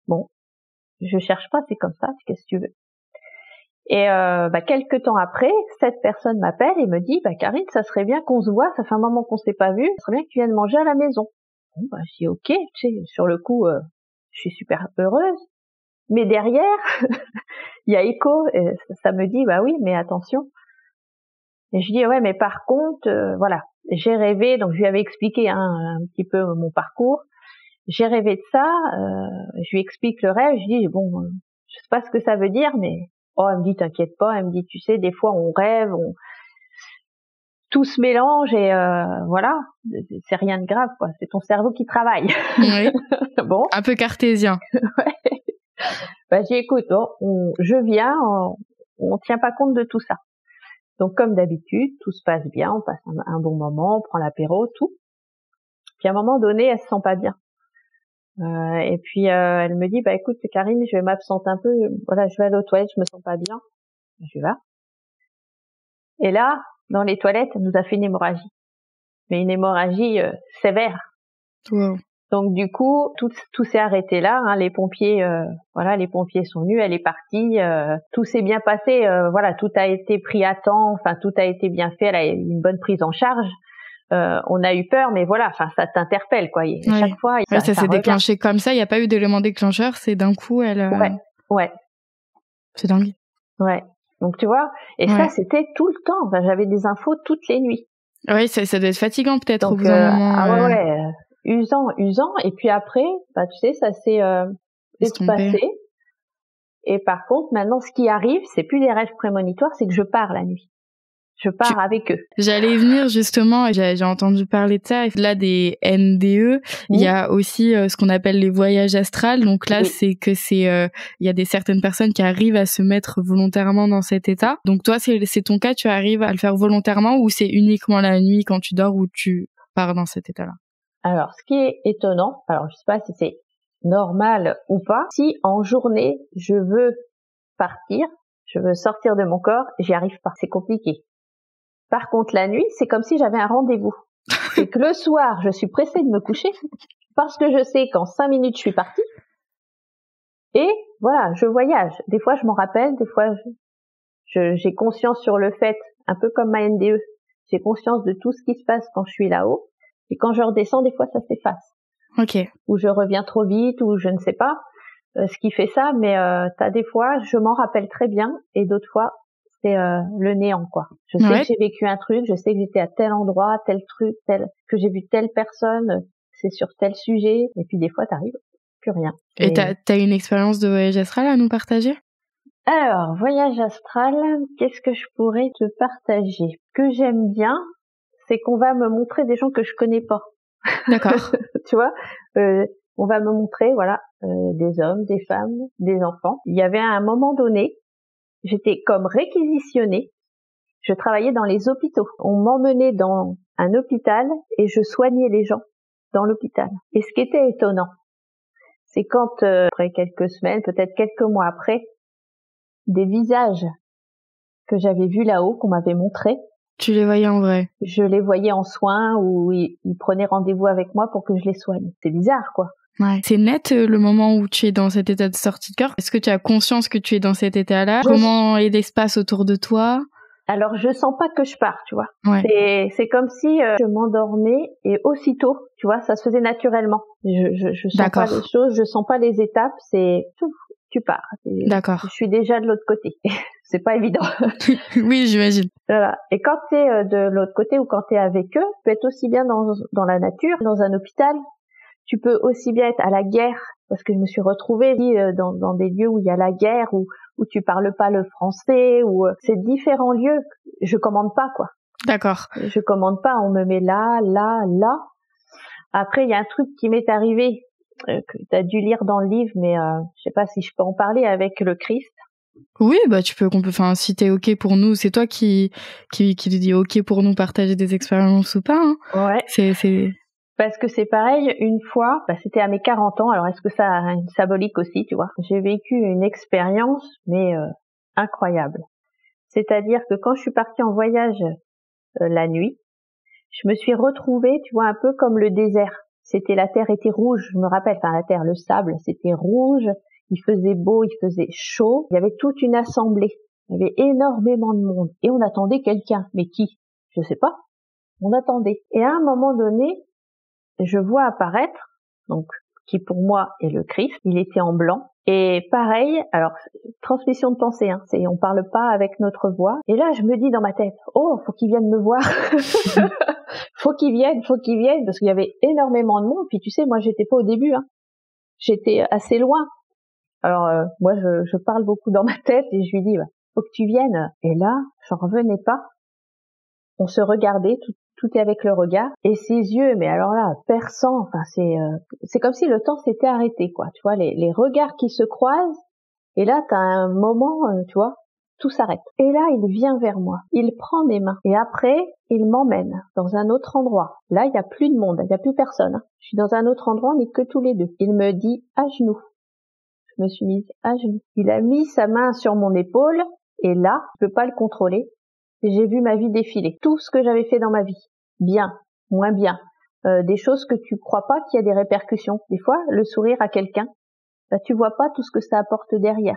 Bon, je cherche pas, c'est comme ça. Qu'est-ce que tu veux? Et quelques temps après, cette personne m'appelle et me dit, Karine, ça serait bien qu'on se voit. Ça fait un moment qu'on s'est pas vu. Ça serait bien que tu viennes manger à la maison. Bon, je dis ok. Tu sais, sur le coup, je suis super heureuse. Mais derrière, il y a écho. Et ça me dit, oui, mais attention. Et je dis ouais, mais par contre, voilà, j'ai rêvé, donc je lui avais expliqué un petit peu mon parcours. J'ai rêvé de ça, je lui explique le rêve, je dis bon, Je sais pas ce que ça veut dire, mais elle me dit t'inquiète pas, elle me dit tu sais des fois on rêve, tout se mélange et voilà, c'est rien de grave quoi, c'est ton cerveau qui travaille.
Oui.
Bon.
Un peu cartésien.
Ouais. J'ai écoute, je viens, on tient pas compte de tout ça. Donc comme d'habitude, tout se passe bien, on passe un bon moment, on prend l'apéro, tout. Puis à un moment donné, elle se sent pas bien. Et puis elle me dit écoute Karine, je vais m'absenter un peu, voilà, je vais aller aux toilettes, je me sens pas bien. Je vais. Et là, dans les toilettes, elle nous a fait une hémorragie. Mais une hémorragie sévère.
Wow.
Donc du coup, tout s'est arrêté là. Hein, les pompiers sont venus, elle est partie. Tout s'est bien passé. Voilà, tout a été pris à temps. Enfin, tout a été bien fait. Elle a eu une bonne prise en charge. On a eu peur, mais voilà. Enfin, ça t'interpelle, quoi. Et chaque fois,
ça s'est déclenché comme ça. Il n'y a pas eu d'élément déclencheur. C'est d'un coup, elle.
Ouais.
C'est dingue.
Ouais. Donc tu vois. Et ça, c'était tout le temps. Enfin, j'avais des infos toutes les nuits.
Oui, ça doit être fatigant peut-être au bout
d'un moment. Usant. Et puis après, tu sais, ça s'est espacé. Et par contre, maintenant, ce qui arrive, c'est plus des rêves prémonitoires, c'est que je pars la nuit. Je pars avec eux.
J'allais venir justement, j'ai entendu parler de ça. Là, des NDE, il y a aussi ce qu'on appelle les voyages astrales. Donc là, c'est que il y a certaines personnes qui arrivent à se mettre volontairement dans cet état. Donc toi, c'est ton cas, tu arrives à le faire volontairement ou c'est uniquement la nuit quand tu dors où tu pars dans cet état-là?
Alors, ce qui est étonnant, alors je sais pas si c'est normal ou pas, si en journée je veux partir, je veux sortir de mon corps, j'y arrive pas, c'est compliqué. Par contre, la nuit, c'est comme si j'avais un rendez-vous. C'est que le soir, je suis pressée de me coucher parce que je sais qu'en 5 minutes, je suis partie. Et voilà, je voyage. Des fois, je m'en rappelle, des fois, j'ai conscience sur le fait, un peu comme ma NDE, j'ai conscience de tout ce qui se passe quand je suis là-haut. Et quand je redescends, des fois, ça s'efface.
Ok.
Ou je reviens trop vite, ou je ne sais pas ce qui fait ça. Mais t'as des fois, je m'en rappelle très bien, et d'autres fois, c'est le néant, quoi. Je sais que j'ai vécu un truc, je sais que j'étais à tel endroit, tel truc, que j'ai vu telle personne, c'est sur tel sujet. Et puis des fois, t'arrives, plus rien.
Et t'as une expérience de voyage astral à nous partager?
Alors, voyage astral, qu'est-ce que je pourrais te partager? Ce que j'aime bien, c'est qu'on va me montrer des gens que je connais pas.
D'accord.
Tu vois, on va me montrer, voilà, des hommes, des femmes, des enfants. Il y avait à un moment donné, j'étais comme réquisitionnée. Je travaillais dans les hôpitaux. On m'emmenait dans un hôpital et je soignais les gens dans l'hôpital. Et ce qui était étonnant, c'est quand, après quelques semaines, peut-être quelques mois après, des visages que j'avais vus là-haut, qu'on m'avait montrés.
Tu les voyais en vrai? Je
les voyais en soins ou ils prenaient rendez-vous avec moi pour que je les soigne. C'est bizarre, quoi.
Ouais. C'est net le moment où tu es dans cet état de sortie de corps. Est-ce que tu as conscience que tu es dans cet état-là? Comment est l'espace autour de toi?
Alors, je sens pas que je pars, tu vois.
Ouais.
C'est comme si je m'endormais et aussitôt, tu vois, ça se faisait naturellement. Je sens pas les choses, je sens pas les étapes, c'est tu pars.
D'accord.
Je suis déjà de l'autre côté. C'est pas évident.
Oui, j'imagine.
Voilà. Et quand t'es de l'autre côté ou quand t'es avec eux, tu peux être aussi bien dans la nature, dans un hôpital. Tu peux aussi bien être à la guerre, parce que je me suis retrouvée dans des lieux où il y a la guerre, où tu parles pas le français, où c'est différents lieux. Je commande pas, quoi.
D'accord.
Je commande pas, on me met là. Après, il y a un truc qui m'est arrivé, que t'as dû lire dans le livre, mais je sais pas si je peux en parler, avec le Christ.
Oui, enfin, si t'es ok pour nous, c'est toi qui dis ok pour nous partager des expériences ou pas, hein.
Ouais.
C'est...
Parce que c'est pareil, une fois, c'était à mes 40 ans, alors est-ce que ça a une symbolique aussi, tu vois? J'ai vécu une expérience, mais incroyable. C'est-à-dire que quand je suis partie en voyage la nuit, je me suis retrouvée, tu vois, un peu comme le désert. La terre était rouge, je me rappelle, enfin la terre, le sable, c'était rouge, il faisait beau, il faisait chaud, il y avait toute une assemblée, il y avait énormément de monde, et on attendait quelqu'un. Mais qui? Je sais pas. On attendait. Et à un moment donné, je vois apparaître, donc, qui pour moi est le Christ, il était en blanc, et pareil, alors, transmission de pensée, hein, on parle pas avec notre voix, et là, je me dis dans ma tête, oh, faut qu'il vienne me voir, faut qu'il vienne, parce qu'il y avait énormément de monde, puis tu sais, moi, j'étais pas au début, hein, j'étais assez loin, Alors moi je parle beaucoup dans ma tête et je lui dis faut que tu viennes. Et là, j'en revenais pas. On se regardait, tout est avec le regard, et ses yeux, mais alors là, perçants. Enfin c'est comme si le temps s'était arrêté, quoi. Tu vois, les regards qui se croisent. Et là, t'as un moment, tu vois, tout s'arrête. Et là, il vient vers moi. Il prend mes mains. Et après, il m'emmène dans un autre endroit. Là, il n'y a plus de monde, il n'y a plus personne. Je suis dans un autre endroit, on n'est que tous les deux. Il me dit à genoux. Je me suis mise à genoux. Il a mis sa main sur mon épaule. Et là, je peux pas le contrôler. J'ai vu ma vie défiler. Tout ce que j'avais fait dans ma vie. Bien, moins bien. Des choses que tu crois pas qu'il y a des répercussions. Des fois, le sourire à quelqu'un, bah, tu vois pas tout ce que ça apporte derrière.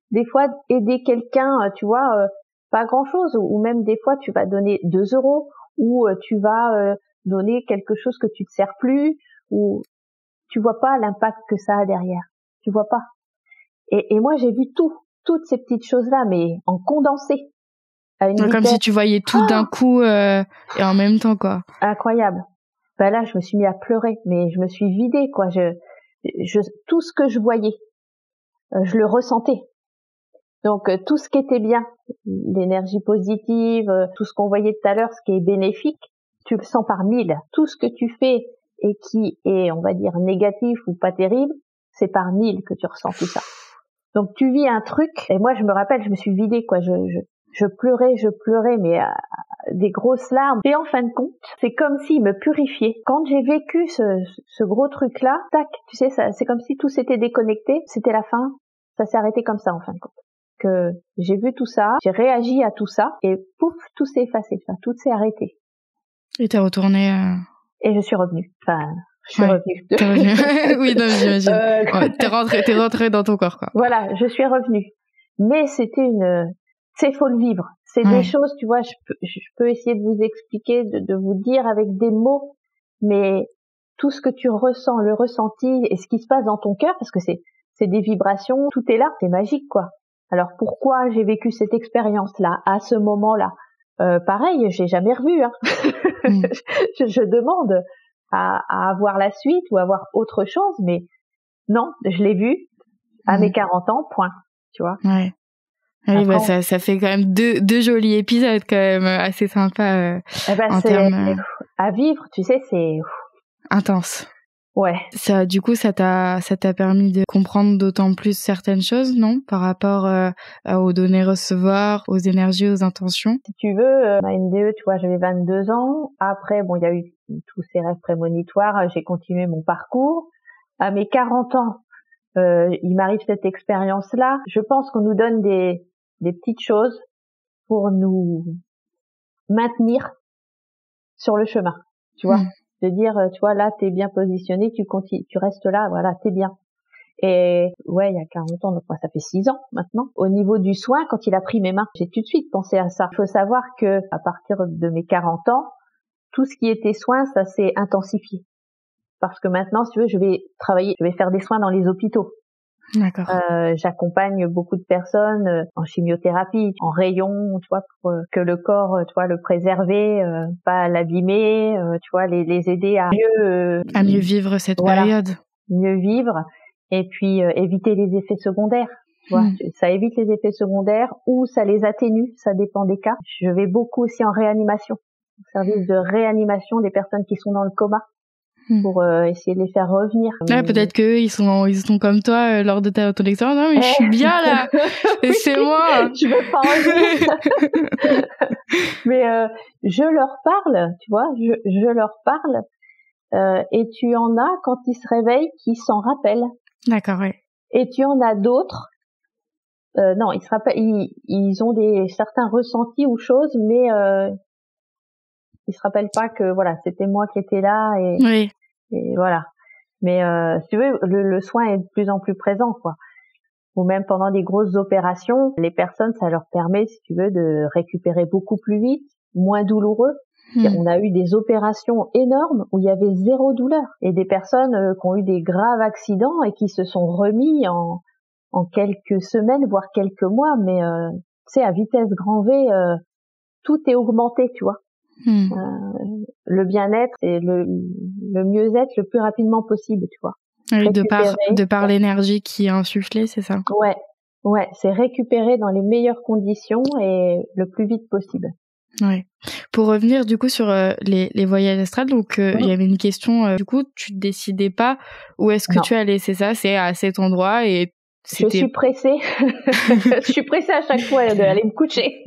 Des fois, aider quelqu'un, tu vois, pas grand-chose, ou même des fois, tu vas donner 2 euros, ou tu vas donner quelque chose que tu te sers plus, ou tu vois pas l'impact que ça a derrière. Tu vois pas. Et moi, j'ai vu toutes ces petites choses-là, mais en condensé, à une vitesse.
Comme si tu voyais tout d'un coup et en même temps, quoi.
Incroyable. Ben là, je me suis mis à pleurer, mais je me suis vidée, quoi. Tout ce que je voyais, je le ressentais. Donc tout ce qui était bien, l'énergie positive, tout ce qu'on voyait tout à l'heure, ce qui est bénéfique, tu le sens par 1000. Tout ce que tu fais et qui est, on va dire, négatif ou pas terrible, c'est par 1000 que tu ressens tout ça. Donc tu vis un truc, et moi je me rappelle, je me suis vidée, quoi. Je pleurais, mais des grosses larmes. Et en fin de compte, c'est comme s'il me purifiait. Quand j'ai vécu ce gros truc-là, tac, tu sais, ça, c'est comme si tout s'était déconnecté. C'était la fin. Ça s'est arrêté comme ça, en fin de compte. Que j'ai vu tout ça, j'ai réagi à tout ça, et pouf, tout s'est effacé. Enfin, tout s'est arrêté.
Et t'es retournée.
Et je suis revenue. Enfin, je suis revenue.
T'es revenue. Oui, non, j'imagine. Ouais, t'es rentrée dans ton corps, quoi.
Voilà, je suis revenue. Mais c'est faut le vivre. C'est des choses, tu vois, je peux essayer de vous expliquer, de vous dire avec des mots, mais tout ce que tu ressens, le ressenti et ce qui se passe dans ton cœur, parce que c'est des vibrations, tout est là, c'est magique, quoi. Alors pourquoi j'ai vécu cette expérience-là, à ce moment-là? Pareil, j'ai jamais revu, hein. Je demande à avoir la suite ou avoir autre chose, mais non, je l'ai vu à mes 40 ans, point, tu vois.
Ouais. Oui, bah ça fait quand même deux jolis épisodes quand même assez sympas en termes
à vivre, tu sais, c'est
intense.
Ouais.
Ça, du coup, ça t'a permis de comprendre d'autant plus certaines choses, non, par rapport aux donner-recevoir, aux énergies, aux intentions.
Si tu veux, ma NDE, tu vois, j'avais 22 ans. Après, bon, il y a eu tous ces rêves prémonitoires. J'ai continué mon parcours. À mes 40 ans, il m'arrive cette expérience-là. Je pense qu'on nous donne des petites choses pour nous maintenir sur le chemin, tu vois. De dire, tu vois, là, t'es bien positionné, tu continues, tu restes là, voilà, t'es bien. Et ouais, il y a 40 ans, donc moi, ça fait 6 ans maintenant. Au niveau du soin, quand il a pris mes mains, j'ai tout de suite pensé à ça. Il faut savoir que à partir de mes 40 ans, tout ce qui était soins, ça s'est intensifié. Parce que maintenant, si tu veux, je vais faire des soins dans les hôpitaux.
D'accord.
J'accompagne beaucoup de personnes en chimiothérapie, en rayon, tu vois, pour que le corps, tu vois, le préserver, pas l'abîmer, tu vois, les aider à
mieux vivre cette période.
Mieux vivre, et puis éviter les effets secondaires. Tu vois, ça évite les effets secondaires ou ça les atténue, ça dépend des cas. Je vais beaucoup aussi en réanimation, service de réanimation des personnes qui sont dans le coma. Pour essayer de les faire revenir.
Ouais, peut-être qu'eux, ils sont comme toi lors de ton expérience. Non, mais je suis bien là. C'est moi.
Je veux pas revenir. Mais je leur parle, tu vois, je leur parle. Et tu en as quand ils se réveillent qui s'en rappellent.
D'accord, ouais.
Et tu en as d'autres. Non, ils se rappellent. Ils ont certains ressentis ou choses, mais ils se rappellent pas que voilà, c'était moi qui étais là et voilà. Mais si tu veux, le soin est de plus en plus présent, quoi. Ou même pendant des grosses opérations, les personnes, ça leur permet, si tu veux, de récupérer beaucoup plus vite, moins douloureux. On a eu des opérations énormes où il y avait 0 douleur, et des personnes qui ont eu des graves accidents et qui se sont remis en quelques semaines, voire quelques mois, mais tu sais, à vitesse grand V, tout est augmenté, tu vois. Le bien-être et le mieux-être le plus rapidement possible, tu vois.
Oui, de par l'énergie qui est insufflée, c'est ça?
Ouais, c'est récupérer dans les meilleures conditions et le plus vite possible.
Ouais. Pour revenir du coup sur les voyages astrales, donc il y avait une question. Du coup, tu décidais pas où est-ce que tu allais, c'est ça? C'est à cet endroit et
je suis pressée. Je suis pressée à chaque fois d'aller me coucher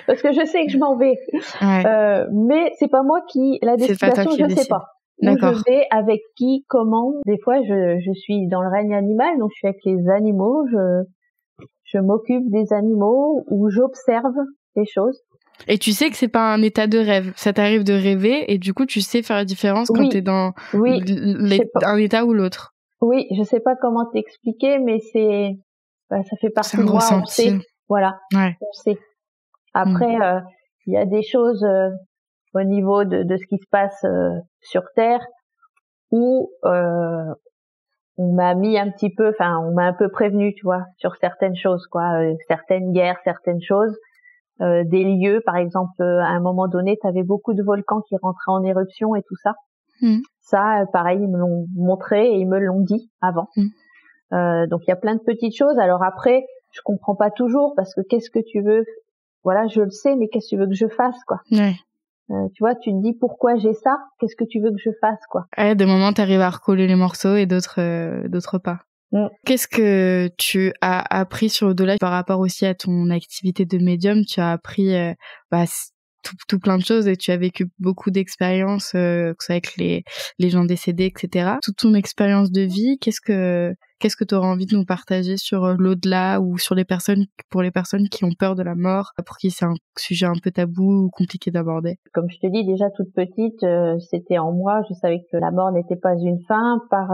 parce que je sais que je m'en vais. Ouais. Mais c'est pas moi qui la destination, je sais pas. Où je vais, avec qui, comment. Des fois, je suis dans le règne animal, donc je suis avec les animaux. Je m'occupe des animaux ou j'observe les choses.
Et tu sais que c'est pas un état de rêve. Ça t'arrive de rêver et du coup, tu sais faire la différence quand t'es dans un état ou l'autre.
Oui, je sais pas comment t'expliquer, mais ça fait partie de moi.
Ressenti.
On sait. Voilà. Ouais. On sait. Après, il y a des choses au niveau de ce qui se passe sur Terre où on m'a mis un petit peu, on m'a un peu prévenu, tu vois, sur certaines choses, quoi, certaines guerres, certaines choses, des lieux, par exemple, à un moment donné, tu avais beaucoup de volcans qui rentraient en éruption et tout ça. Ça, pareil, ils me l'ont montré et ils me l'ont dit avant. Donc il y a plein de petites choses. Alors après, je comprends pas toujours parce que qu'est-ce que tu veux? Voilà, je le sais, mais qu'est-ce que tu veux que je fasse, quoi? Ouais. Tu vois, tu te dis pourquoi j'ai ça? Qu'est-ce que tu veux que je fasse, quoi?
Ouais, des moments t'arrives à recoller les morceaux et d'autres pas. Qu'est-ce que tu as appris sur au-delà par rapport aussi à ton activité de médium? Tu as appris tout plein de choses et tu as vécu beaucoup d'expériences avec les gens décédés, etc. Toute ton expérience de vie, qu'est-ce que tu auras envie de nous partager sur l'au-delà ou sur pour les personnes qui ont peur de la mort, pour qui c'est un sujet un peu tabou ou compliqué d'aborder?
Comme je te dis, déjà toute petite, c'était en moi, je savais que la mort n'était pas une fin. Par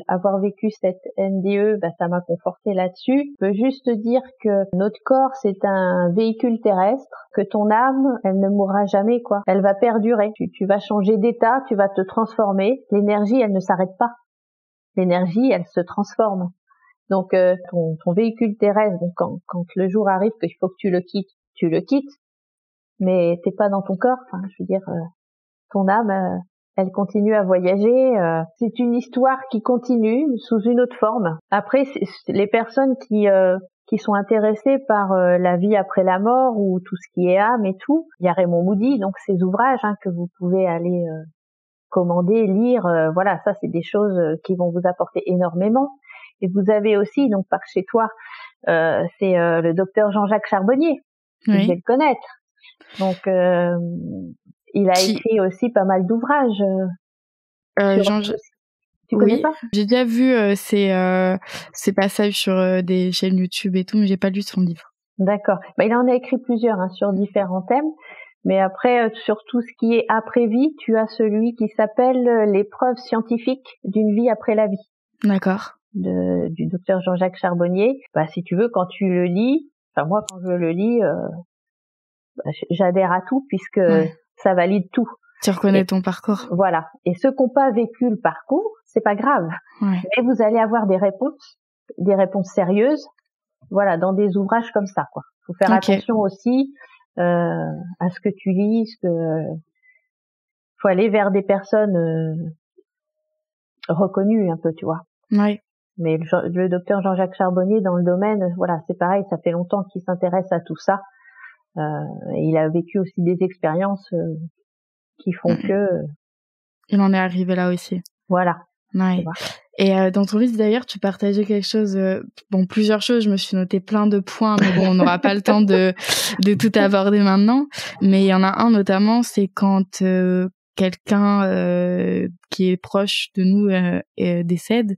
avoir vécu cette NDE, ça m'a conforté là-dessus. Je peux juste te dire que notre corps, c'est un véhicule terrestre, que ton âme, elle ne mourra jamais, quoi. Elle va perdurer. Tu vas changer d'état, tu vas te transformer. L'énergie, elle ne s'arrête pas. L'énergie, elle se transforme. Donc ton véhicule terrestre, donc quand le jour arrive qu'il faut que tu le quittes, tu le quittes, mais t'es pas dans ton corps. Enfin, je veux dire, ton âme, elle continue à voyager. C'est une histoire qui continue sous une autre forme. Après, les personnes qui sont intéressées par la vie après la mort ou tout ce qui est âme et tout, il y a Raymond Moody, donc ces ouvrages que vous pouvez aller commander, lire, voilà, ça c'est des choses qui vont vous apporter énormément. Et vous avez aussi, donc par chez toi, c'est le docteur Jean-Jacques Charbonnier, vous devez le connaître. Donc il a écrit aussi pas mal d'ouvrages. Tu connais pas?
J'ai déjà vu ses passages sur des chaînes YouTube et tout, mais j'ai pas lu son livre.
D'accord. Il en a écrit plusieurs sur différents thèmes. Mais après, sur tout ce qui est après-vie, tu as celui qui s'appelle l'épreuve scientifique d'une vie après la vie.
D'accord.
Du docteur Jean-Jacques Charbonnier. Si tu veux, quand tu le lis, moi quand je le lis, j'adhère à tout puisque ça valide tout.
Tu reconnais ton parcours.
Voilà. Et ceux qui n'ont pas vécu le parcours, c'est pas grave. Mais vous allez avoir des réponses sérieuses. Voilà, dans des ouvrages comme ça, quoi. Faut faire attention aussi à ce que tu lis, faut aller vers des personnes reconnues un peu, tu vois.
Ouais.
Mais le docteur Jean-Jacques Charbonnier dans le domaine, voilà, c'est pareil, ça fait longtemps qu'il s'intéresse à tout ça. Il a vécu aussi des expériences qui font que
il en est arrivé là aussi.
Voilà.
Ouais. Et dans ton livre d'ailleurs, tu partageais quelque chose, plusieurs choses. Je me suis noté plein de points, mais bon, on n'aura pas le temps de tout aborder maintenant. Mais il y en a un notamment, c'est quand quelqu'un qui est proche de nous décède.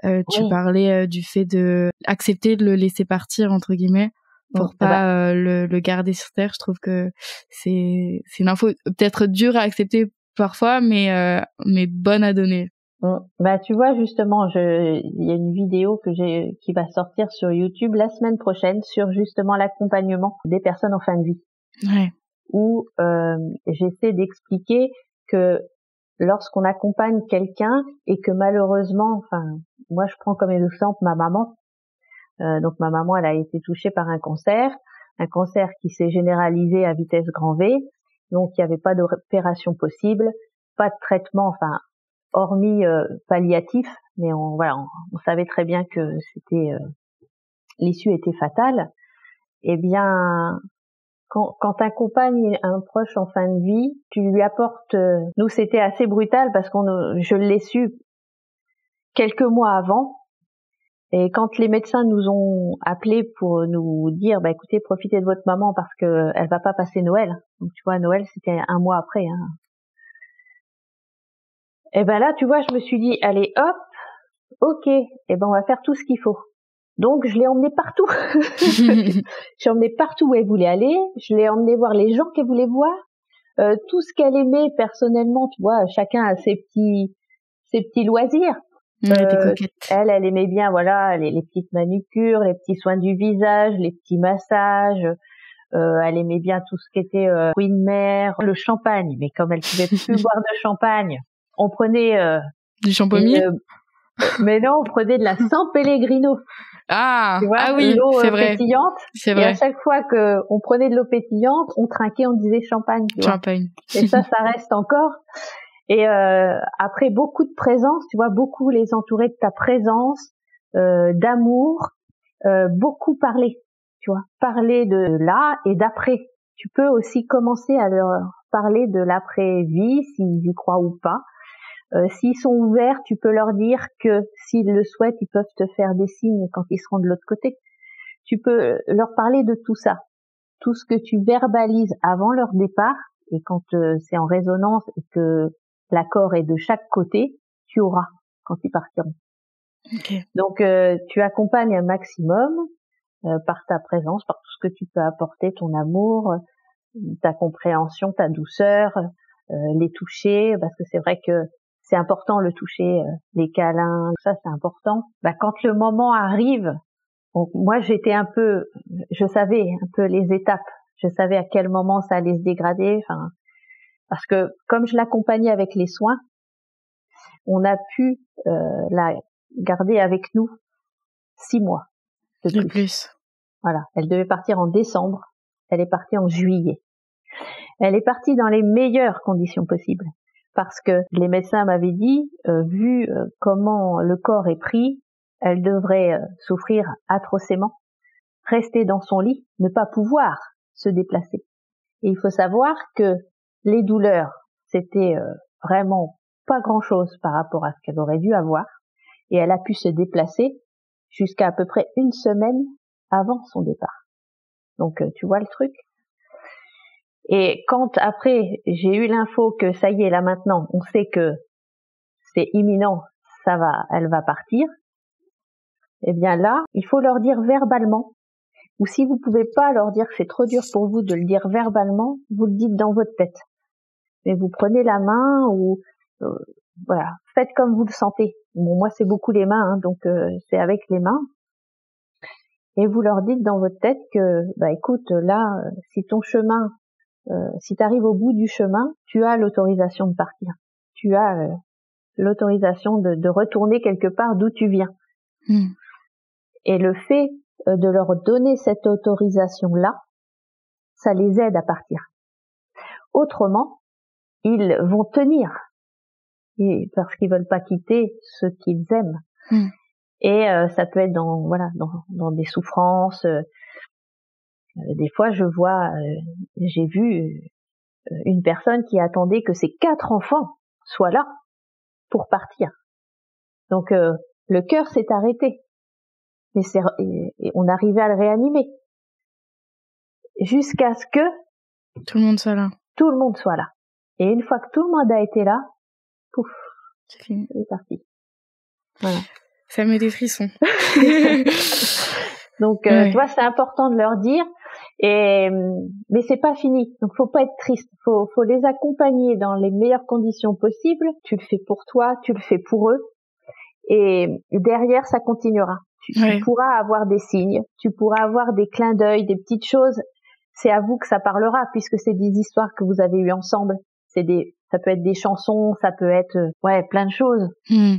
Tu parlais du fait de accepter de le laisser partir entre guillemets pour pas le garder sur terre. Je trouve que c'est une info peut-être dure à accepter parfois, mais bonne à donner.
Tu vois, justement, il y a une vidéo qui va sortir sur YouTube la semaine prochaine sur justement l'accompagnement des personnes en fin de vie.
Ouais.
Où j'essaie d'expliquer que lorsqu'on accompagne quelqu'un et que malheureusement, moi je prends comme exemple ma maman. Donc ma maman, elle a été touchée par un cancer qui s'est généralisé à vitesse grand V. Donc il n'y avait pas d'opération possible, pas de traitement, hormis palliatif, mais on savait très bien que l'issue était fatale. Eh bien, quand t'accompagnes un proche en fin de vie, tu lui apportes. Nous, c'était assez brutal parce je l'ai su quelques mois avant. Et quand les médecins nous ont appelés pour nous dire, écoutez, profitez de votre maman parce que elle va pas passer Noël. Donc tu vois, Noël c'était un mois après. Hein. Et là, tu vois, je me suis dit, allez, hop, ok, on va faire tout ce qu'il faut. Donc je l'ai emmenée partout. J'ai emmené partout où elle voulait aller. Je l'ai emmenée voir les gens qu'elle voulait voir. Tout ce qu'elle aimait personnellement, tu vois, chacun a ses petits loisirs. Elle aimait bien, voilà, les petites manucures, les petits soins du visage, les petits massages. Elle aimait bien tout ce qui était fruits de mer, le champagne. Mais comme elle pouvait plus boire de champagne, on prenait
du champomis.
Mais non, on prenait de la San Pellegrino. Tu vois,
oui,
l'eau
c'est vrai.
pétillante.
C'est vrai.
Et à chaque fois qu'on prenait de l'eau pétillante, on trinquait, on disait champagne. Tu vois. Et ça reste encore. Et après beaucoup de présence, tu vois, beaucoup les entourer de ta présence, d'amour, beaucoup parler, tu vois, parler de là et d'après. Tu peux aussi commencer à leur parler de l'après-vie, s'ils y croient ou pas. S'ils sont ouverts, tu peux leur dire que s'ils le souhaitent, ils peuvent te faire des signes quand ils seront de l'autre côté. Tu peux leur parler de tout ça, tout ce que tu verbalises avant leur départ, et quand c'est en résonance et que l'accord est de chaque côté, tu auras quand ils partiront.
Okay.
Donc tu accompagnes un maximum par ta présence, par tout ce que tu peux apporter, ton amour, ta compréhension, ta douceur, les toucher, parce que c'est vrai que c'est important le toucher, les câlins, tout ça c'est important. Quand le moment arrive, donc moi je savais un peu les étapes, je savais à quel moment ça allait se dégrader, parce que comme je l'accompagnais avec les soins, on a pu la garder avec nous 6 mois de plus. Voilà, elle devait partir en décembre, elle est partie en juillet. Elle est partie dans les meilleures conditions possibles. Parce que les médecins m'avaient dit, vu comment le corps est pris, elle devrait souffrir atrocement, rester dans son lit, ne pas pouvoir se déplacer. Et il faut savoir que les douleurs, c'était vraiment pas grand-chose par rapport à ce qu'elle aurait dû avoir. Et elle a pu se déplacer jusqu'à peu près 1 semaine avant son départ. Donc tu vois le truc. Et quand après j'ai eu l'info que ça y est là maintenant, on sait que c'est imminent, elle va partir. Eh bien là, il faut leur dire verbalement. Ou si vous pouvez pas leur dire que c'est trop dur pour vous de le dire verbalement, vous le dites dans votre tête. Mais vous prenez la main ou voilà, faites comme vous le sentez. Bon, moi c'est beaucoup les mains, hein, donc c'est avec les mains. Et vous leur dites dans votre tête que, écoute, là, si ton chemin si tu arrives au bout du chemin, tu as l'autorisation de partir. Tu as l'autorisation de retourner quelque part d'où tu viens. Et le fait de leur donner cette autorisation-là, ça les aide à partir. Autrement, ils vont tenir, parce qu'ils veulent pas quitter ce qu'ils aiment. Et ça peut être dans des souffrances. Des fois, j'ai vu une personne qui attendait que ses 4 enfants soient là pour partir. Donc le cœur s'est arrêté, mais et on arrivait à le réanimer jusqu'à ce que
tout le monde soit là.
Tout le monde soit là. Et une fois que tout le monde a été là, pouf,
c'est fini.
C'est parti. Voilà.
Ça met des frissons.
Donc tu vois, c'est important de leur dire. Mais c'est pas fini, donc faut pas être triste, faut les accompagner dans les meilleures conditions possibles. Tu le fais pour toi, tu le fais pour eux, et derrière ça continuera. Tu pourras avoir des signes, tu pourras avoir des clins d'œil, des petites choses. C'est à vous que ça parlera, puisque c'est des histoires que vous avez eues ensemble. Ça peut être des chansons, ça peut être plein de choses.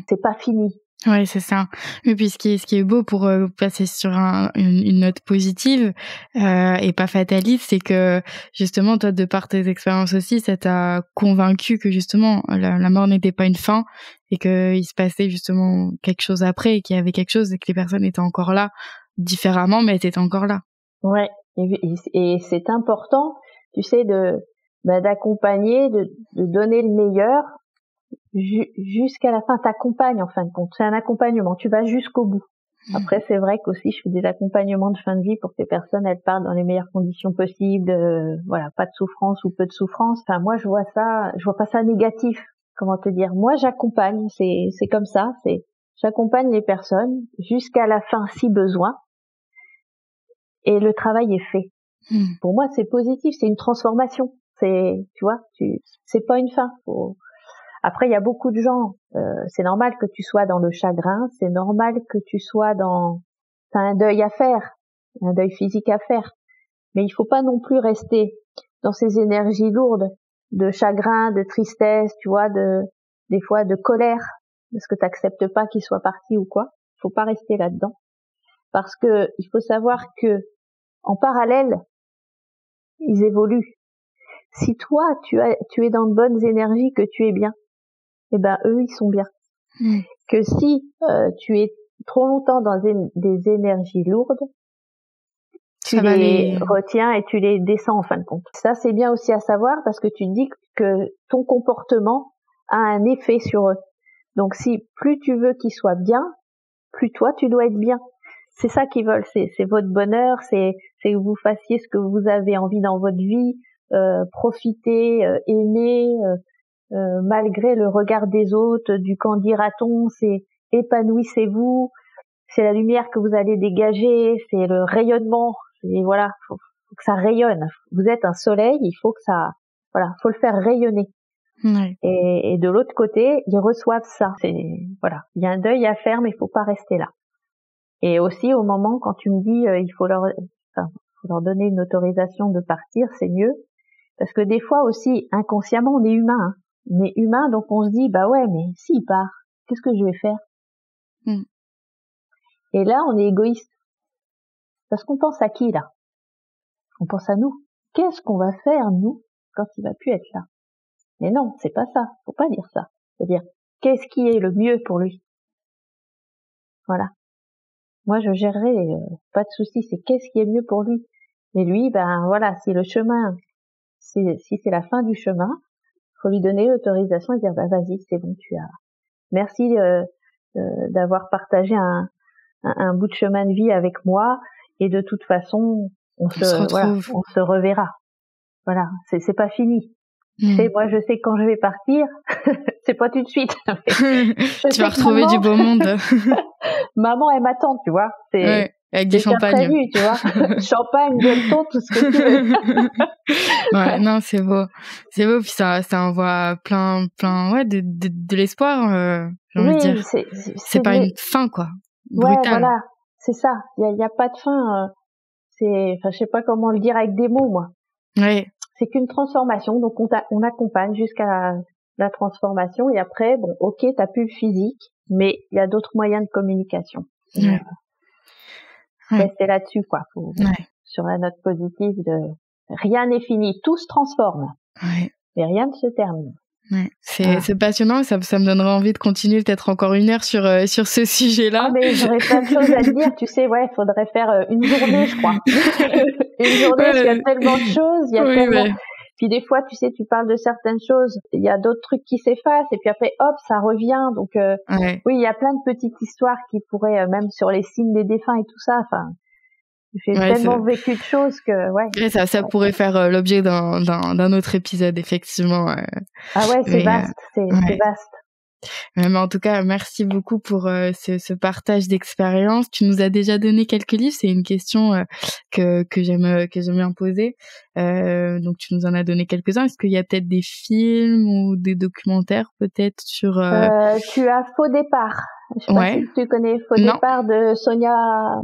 C'est pas fini.
Ouais, c'est ça. Et puis ce qui est beau pour passer sur une note positive et pas fataliste, c'est que justement toi, de par tes expériences aussi, ça t'a convaincu que justement la mort n'était pas une fin et que il se passait justement quelque chose après et qu'il y avait quelque chose et que les personnes étaient encore là différemment, mais étaient encore là.
Ouais. Et c'est important, tu sais, d'accompagner, de donner le meilleur jusqu'à la fin. T'accompagnes en fin de compte. C'est un accompagnement. Tu vas jusqu'au bout. Après, c'est vrai qu'aussi, je fais des accompagnements de fin de vie pour que les personnes, elles partent dans les meilleures conditions possibles. Voilà, pas de souffrance ou peu de souffrance. Enfin, moi, je vois pas ça négatif. Comment te dire? Moi, j'accompagne. C'est comme ça. J'accompagne les personnes jusqu'à la fin, si besoin. Et le travail est fait. Pour moi, c'est positif. C'est une transformation. Tu vois, c'est pas une fin. Après, il y a beaucoup de gens, c'est normal que tu sois dans le chagrin, c'est normal que tu sois t'as un deuil à faire, un deuil physique à faire. Mais il faut pas non plus rester dans ces énergies lourdes de chagrin, de tristesse, tu vois, des fois de colère, parce que t'acceptes pas qu'il soit parti ou quoi. Il faut pas rester là-dedans. Parce que il faut savoir que, en parallèle, ils évoluent. Si toi, tu es dans de bonnes énergies, que tu es bien, eh ben eux ils sont bien. Que si tu es trop longtemps dans des énergies lourdes, tu les retiens et tu les descends en fin de compte. Ça c'est bien aussi à savoir parce que tu dis que ton comportement a un effet sur eux. Donc si plus tu veux qu'ils soient bien, plus toi tu dois être bien. C'est ça qu'ils veulent, c'est votre bonheur, c'est que vous fassiez ce que vous avez envie dans votre vie, profiter, aimer, malgré le regard des autres, du qu'en dira-t-on, c'est épanouissez-vous, c'est la lumière que vous allez dégager, c'est le rayonnement, et voilà, faut que ça rayonne. Vous êtes un soleil, il faut que ça, voilà, faut le faire rayonner.
Ouais.
Et de l'autre côté, ils reçoivent ça. Voilà, il y a un deuil à faire, mais il faut pas rester là. Et aussi au moment quand tu me dis, il faut leur donner une autorisation de partir, c'est mieux, parce que des fois aussi inconsciemment on est humain. Hein. On est humain, donc on se dit, bah ouais, mais s'il part, qu'est-ce que je vais faire? Et là, on est égoïste. Parce qu'on pense à qui, là? On pense à nous. Qu'est-ce qu'on va faire, nous, quand il va plus être là? Mais non, c'est pas ça. Faut pas dire ça. C'est-à-dire, qu'est-ce qui est le mieux pour lui? Voilà. Moi, je gérerai, pas de souci. C'est qu'est-ce qui est mieux pour lui? Et lui, ben voilà, si le chemin, si c'est la fin du chemin, faut lui donner l'autorisation et dire, bah vas-y, c'est bon, merci d'avoir partagé un bout de chemin de vie avec moi, et de toute façon, on se reverra. Voilà, c'est pas fini. Tu sais, moi, je sais que quand je vais partir, c'est pas tout de suite.
Tu vas retrouver du beau monde.
Maman, elle m'attend, tu vois.
Ouais, avec du champagne.
Prévu, tu vois. Champagne, gueuleton, tout ce que tu veux.
Ouais, non, c'est beau. C'est beau, puis ça envoie plein, ouais, de l'espoir, j'ai envie de dire. C'est pas une fin, quoi. Brutale.
Ouais, voilà. C'est ça. Il y a pas de fin. Je sais pas comment le dire avec des mots, moi.
Ouais.
C'est qu'une transformation. Donc, on accompagne jusqu'à la transformation. Et après, bon, ok, t'as plus le physique, mais il y a d'autres moyens de communication.
Ouais.
Rester là-dessus, quoi. Sur la note positive rien n'est fini. Tout se transforme.
Ouais.
Mais rien ne se termine.
Ouais. C'est passionnant, ça me donnerait envie de continuer peut-être encore une heure sur ce sujet-là.
Ah, mais j'aurais plein de choses à te dire, tu sais, ouais, faudrait faire une journée, je crois. Une journée, il y a tellement de choses, il y a tellement... Puis des fois, tu sais, tu parles de certaines choses, il y a d'autres trucs qui s'effacent, et puis après, hop, ça revient. Donc, oui, il y a plein de petites histoires qui pourraient, même sur les signes des défunts et tout ça, enfin... J'ai tellement vécu de choses que, ouais.
Ça pourrait faire l'objet d'un autre épisode, effectivement.
Ah ouais, c'est vaste, c'est vaste.
Mais en tout cas, merci beaucoup pour ce partage d'expérience. Tu nous as déjà donné quelques livres, c'est une question que j'aime bien poser. Donc tu nous en as donné quelques-uns. Est-ce qu'il y a peut-être des films ou des documentaires peut-être sur
tu as Faux départ. Je sais pas si tu connais Faux départ de Sonia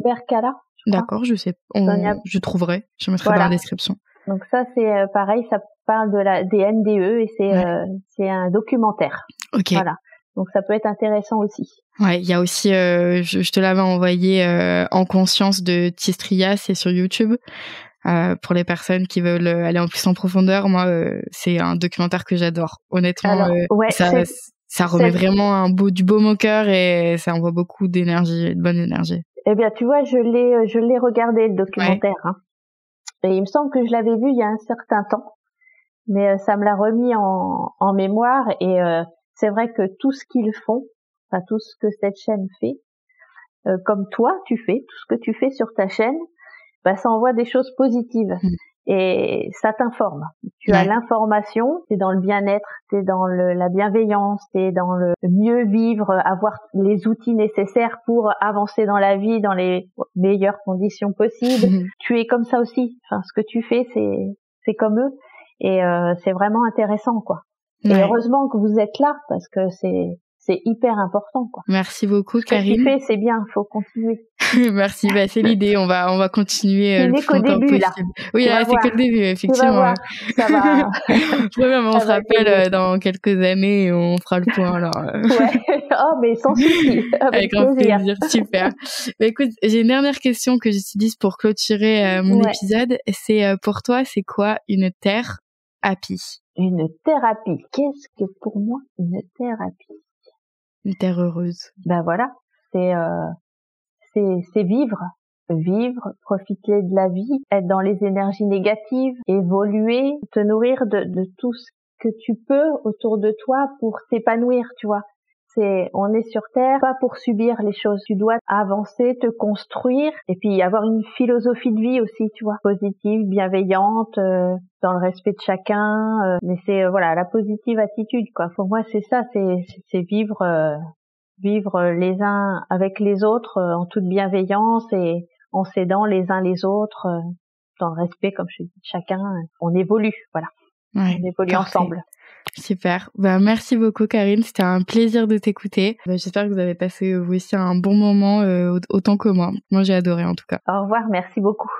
Berkala.
D'accord, je sais. Je trouverai. Je mettrai dans la description.
Donc ça, c'est pareil, ça parle des NDE et c'est un documentaire.
Ok.
Voilà. Donc ça peut être intéressant aussi.
Ouais, il y a aussi, je te l'avais envoyé En conscience de Tistria, c'est sur YouTube. Pour les personnes qui veulent aller en plus en profondeur, moi, c'est un documentaire que j'adore. Honnêtement,
Alors, ouais,
ça remet vraiment du baume au cœur et ça envoie beaucoup d'énergie, de bonne énergie.
Eh bien, tu vois, je l'ai regardé le documentaire, hein. Et il me semble que je l'avais vu il y a un certain temps, mais ça me l'a remis en mémoire. Et c'est vrai que tout ce qu'ils font, enfin tout ce que cette chaîne fait, comme toi tu fais, tout ce que tu fais sur ta chaîne, bah ça envoie des choses positives et ça t'informe. Tu as l'information, t'es dans le bien-être, t'es dans la bienveillance, t'es dans le mieux vivre, avoir les outils nécessaires pour avancer dans la vie dans les meilleures conditions possibles. Tu es comme ça aussi. Enfin, ce que tu fais, c'est comme eux et c'est vraiment intéressant, quoi. Et heureusement que vous êtes là parce que c'est hyper important, quoi.
Merci beaucoup, Karine.
Ce que tu fais, c'est bien, faut continuer.
Merci, bah c'est l'idée, on va continuer le plus longtemps possible. Là. Oui, là, c'est que le début, effectivement.
Ça va.
On se rappelle dans quelques années et on fera le point alors.
Ouais. Oh, mais sans souci.
Avec grand plaisir, super. Bah, écoute, j'ai une dernière question que j'utilise pour clôturer mon épisode. C'est pour toi, c'est quoi une thérapie?
Une thérapie. Qu'est-ce que pour moi une thérapie?
Une terre heureuse.
Ben voilà, c'est vivre, profiter de la vie, être dans les énergies négatives, évoluer, te nourrir de tout ce que tu peux autour de toi pour t'épanouir, tu vois. On est sur Terre, pas pour subir les choses. Tu dois avancer, te construire, et puis avoir une philosophie de vie aussi, tu vois, positive, bienveillante, dans le respect de chacun. Mais c'est voilà la positive attitude, quoi. Pour moi, c'est ça, c'est vivre les uns avec les autres en toute bienveillance et en s'aidant les uns les autres dans le respect, comme je dis, de chacun. On évolue, voilà.
Ouais,
on évolue ensemble.
Super. Merci beaucoup, Karine. C'était un plaisir de t'écouter. J'espère que vous avez passé vous aussi un bon moment autant que moi. Moi, j'ai adoré en tout cas.
Au revoir. Merci beaucoup.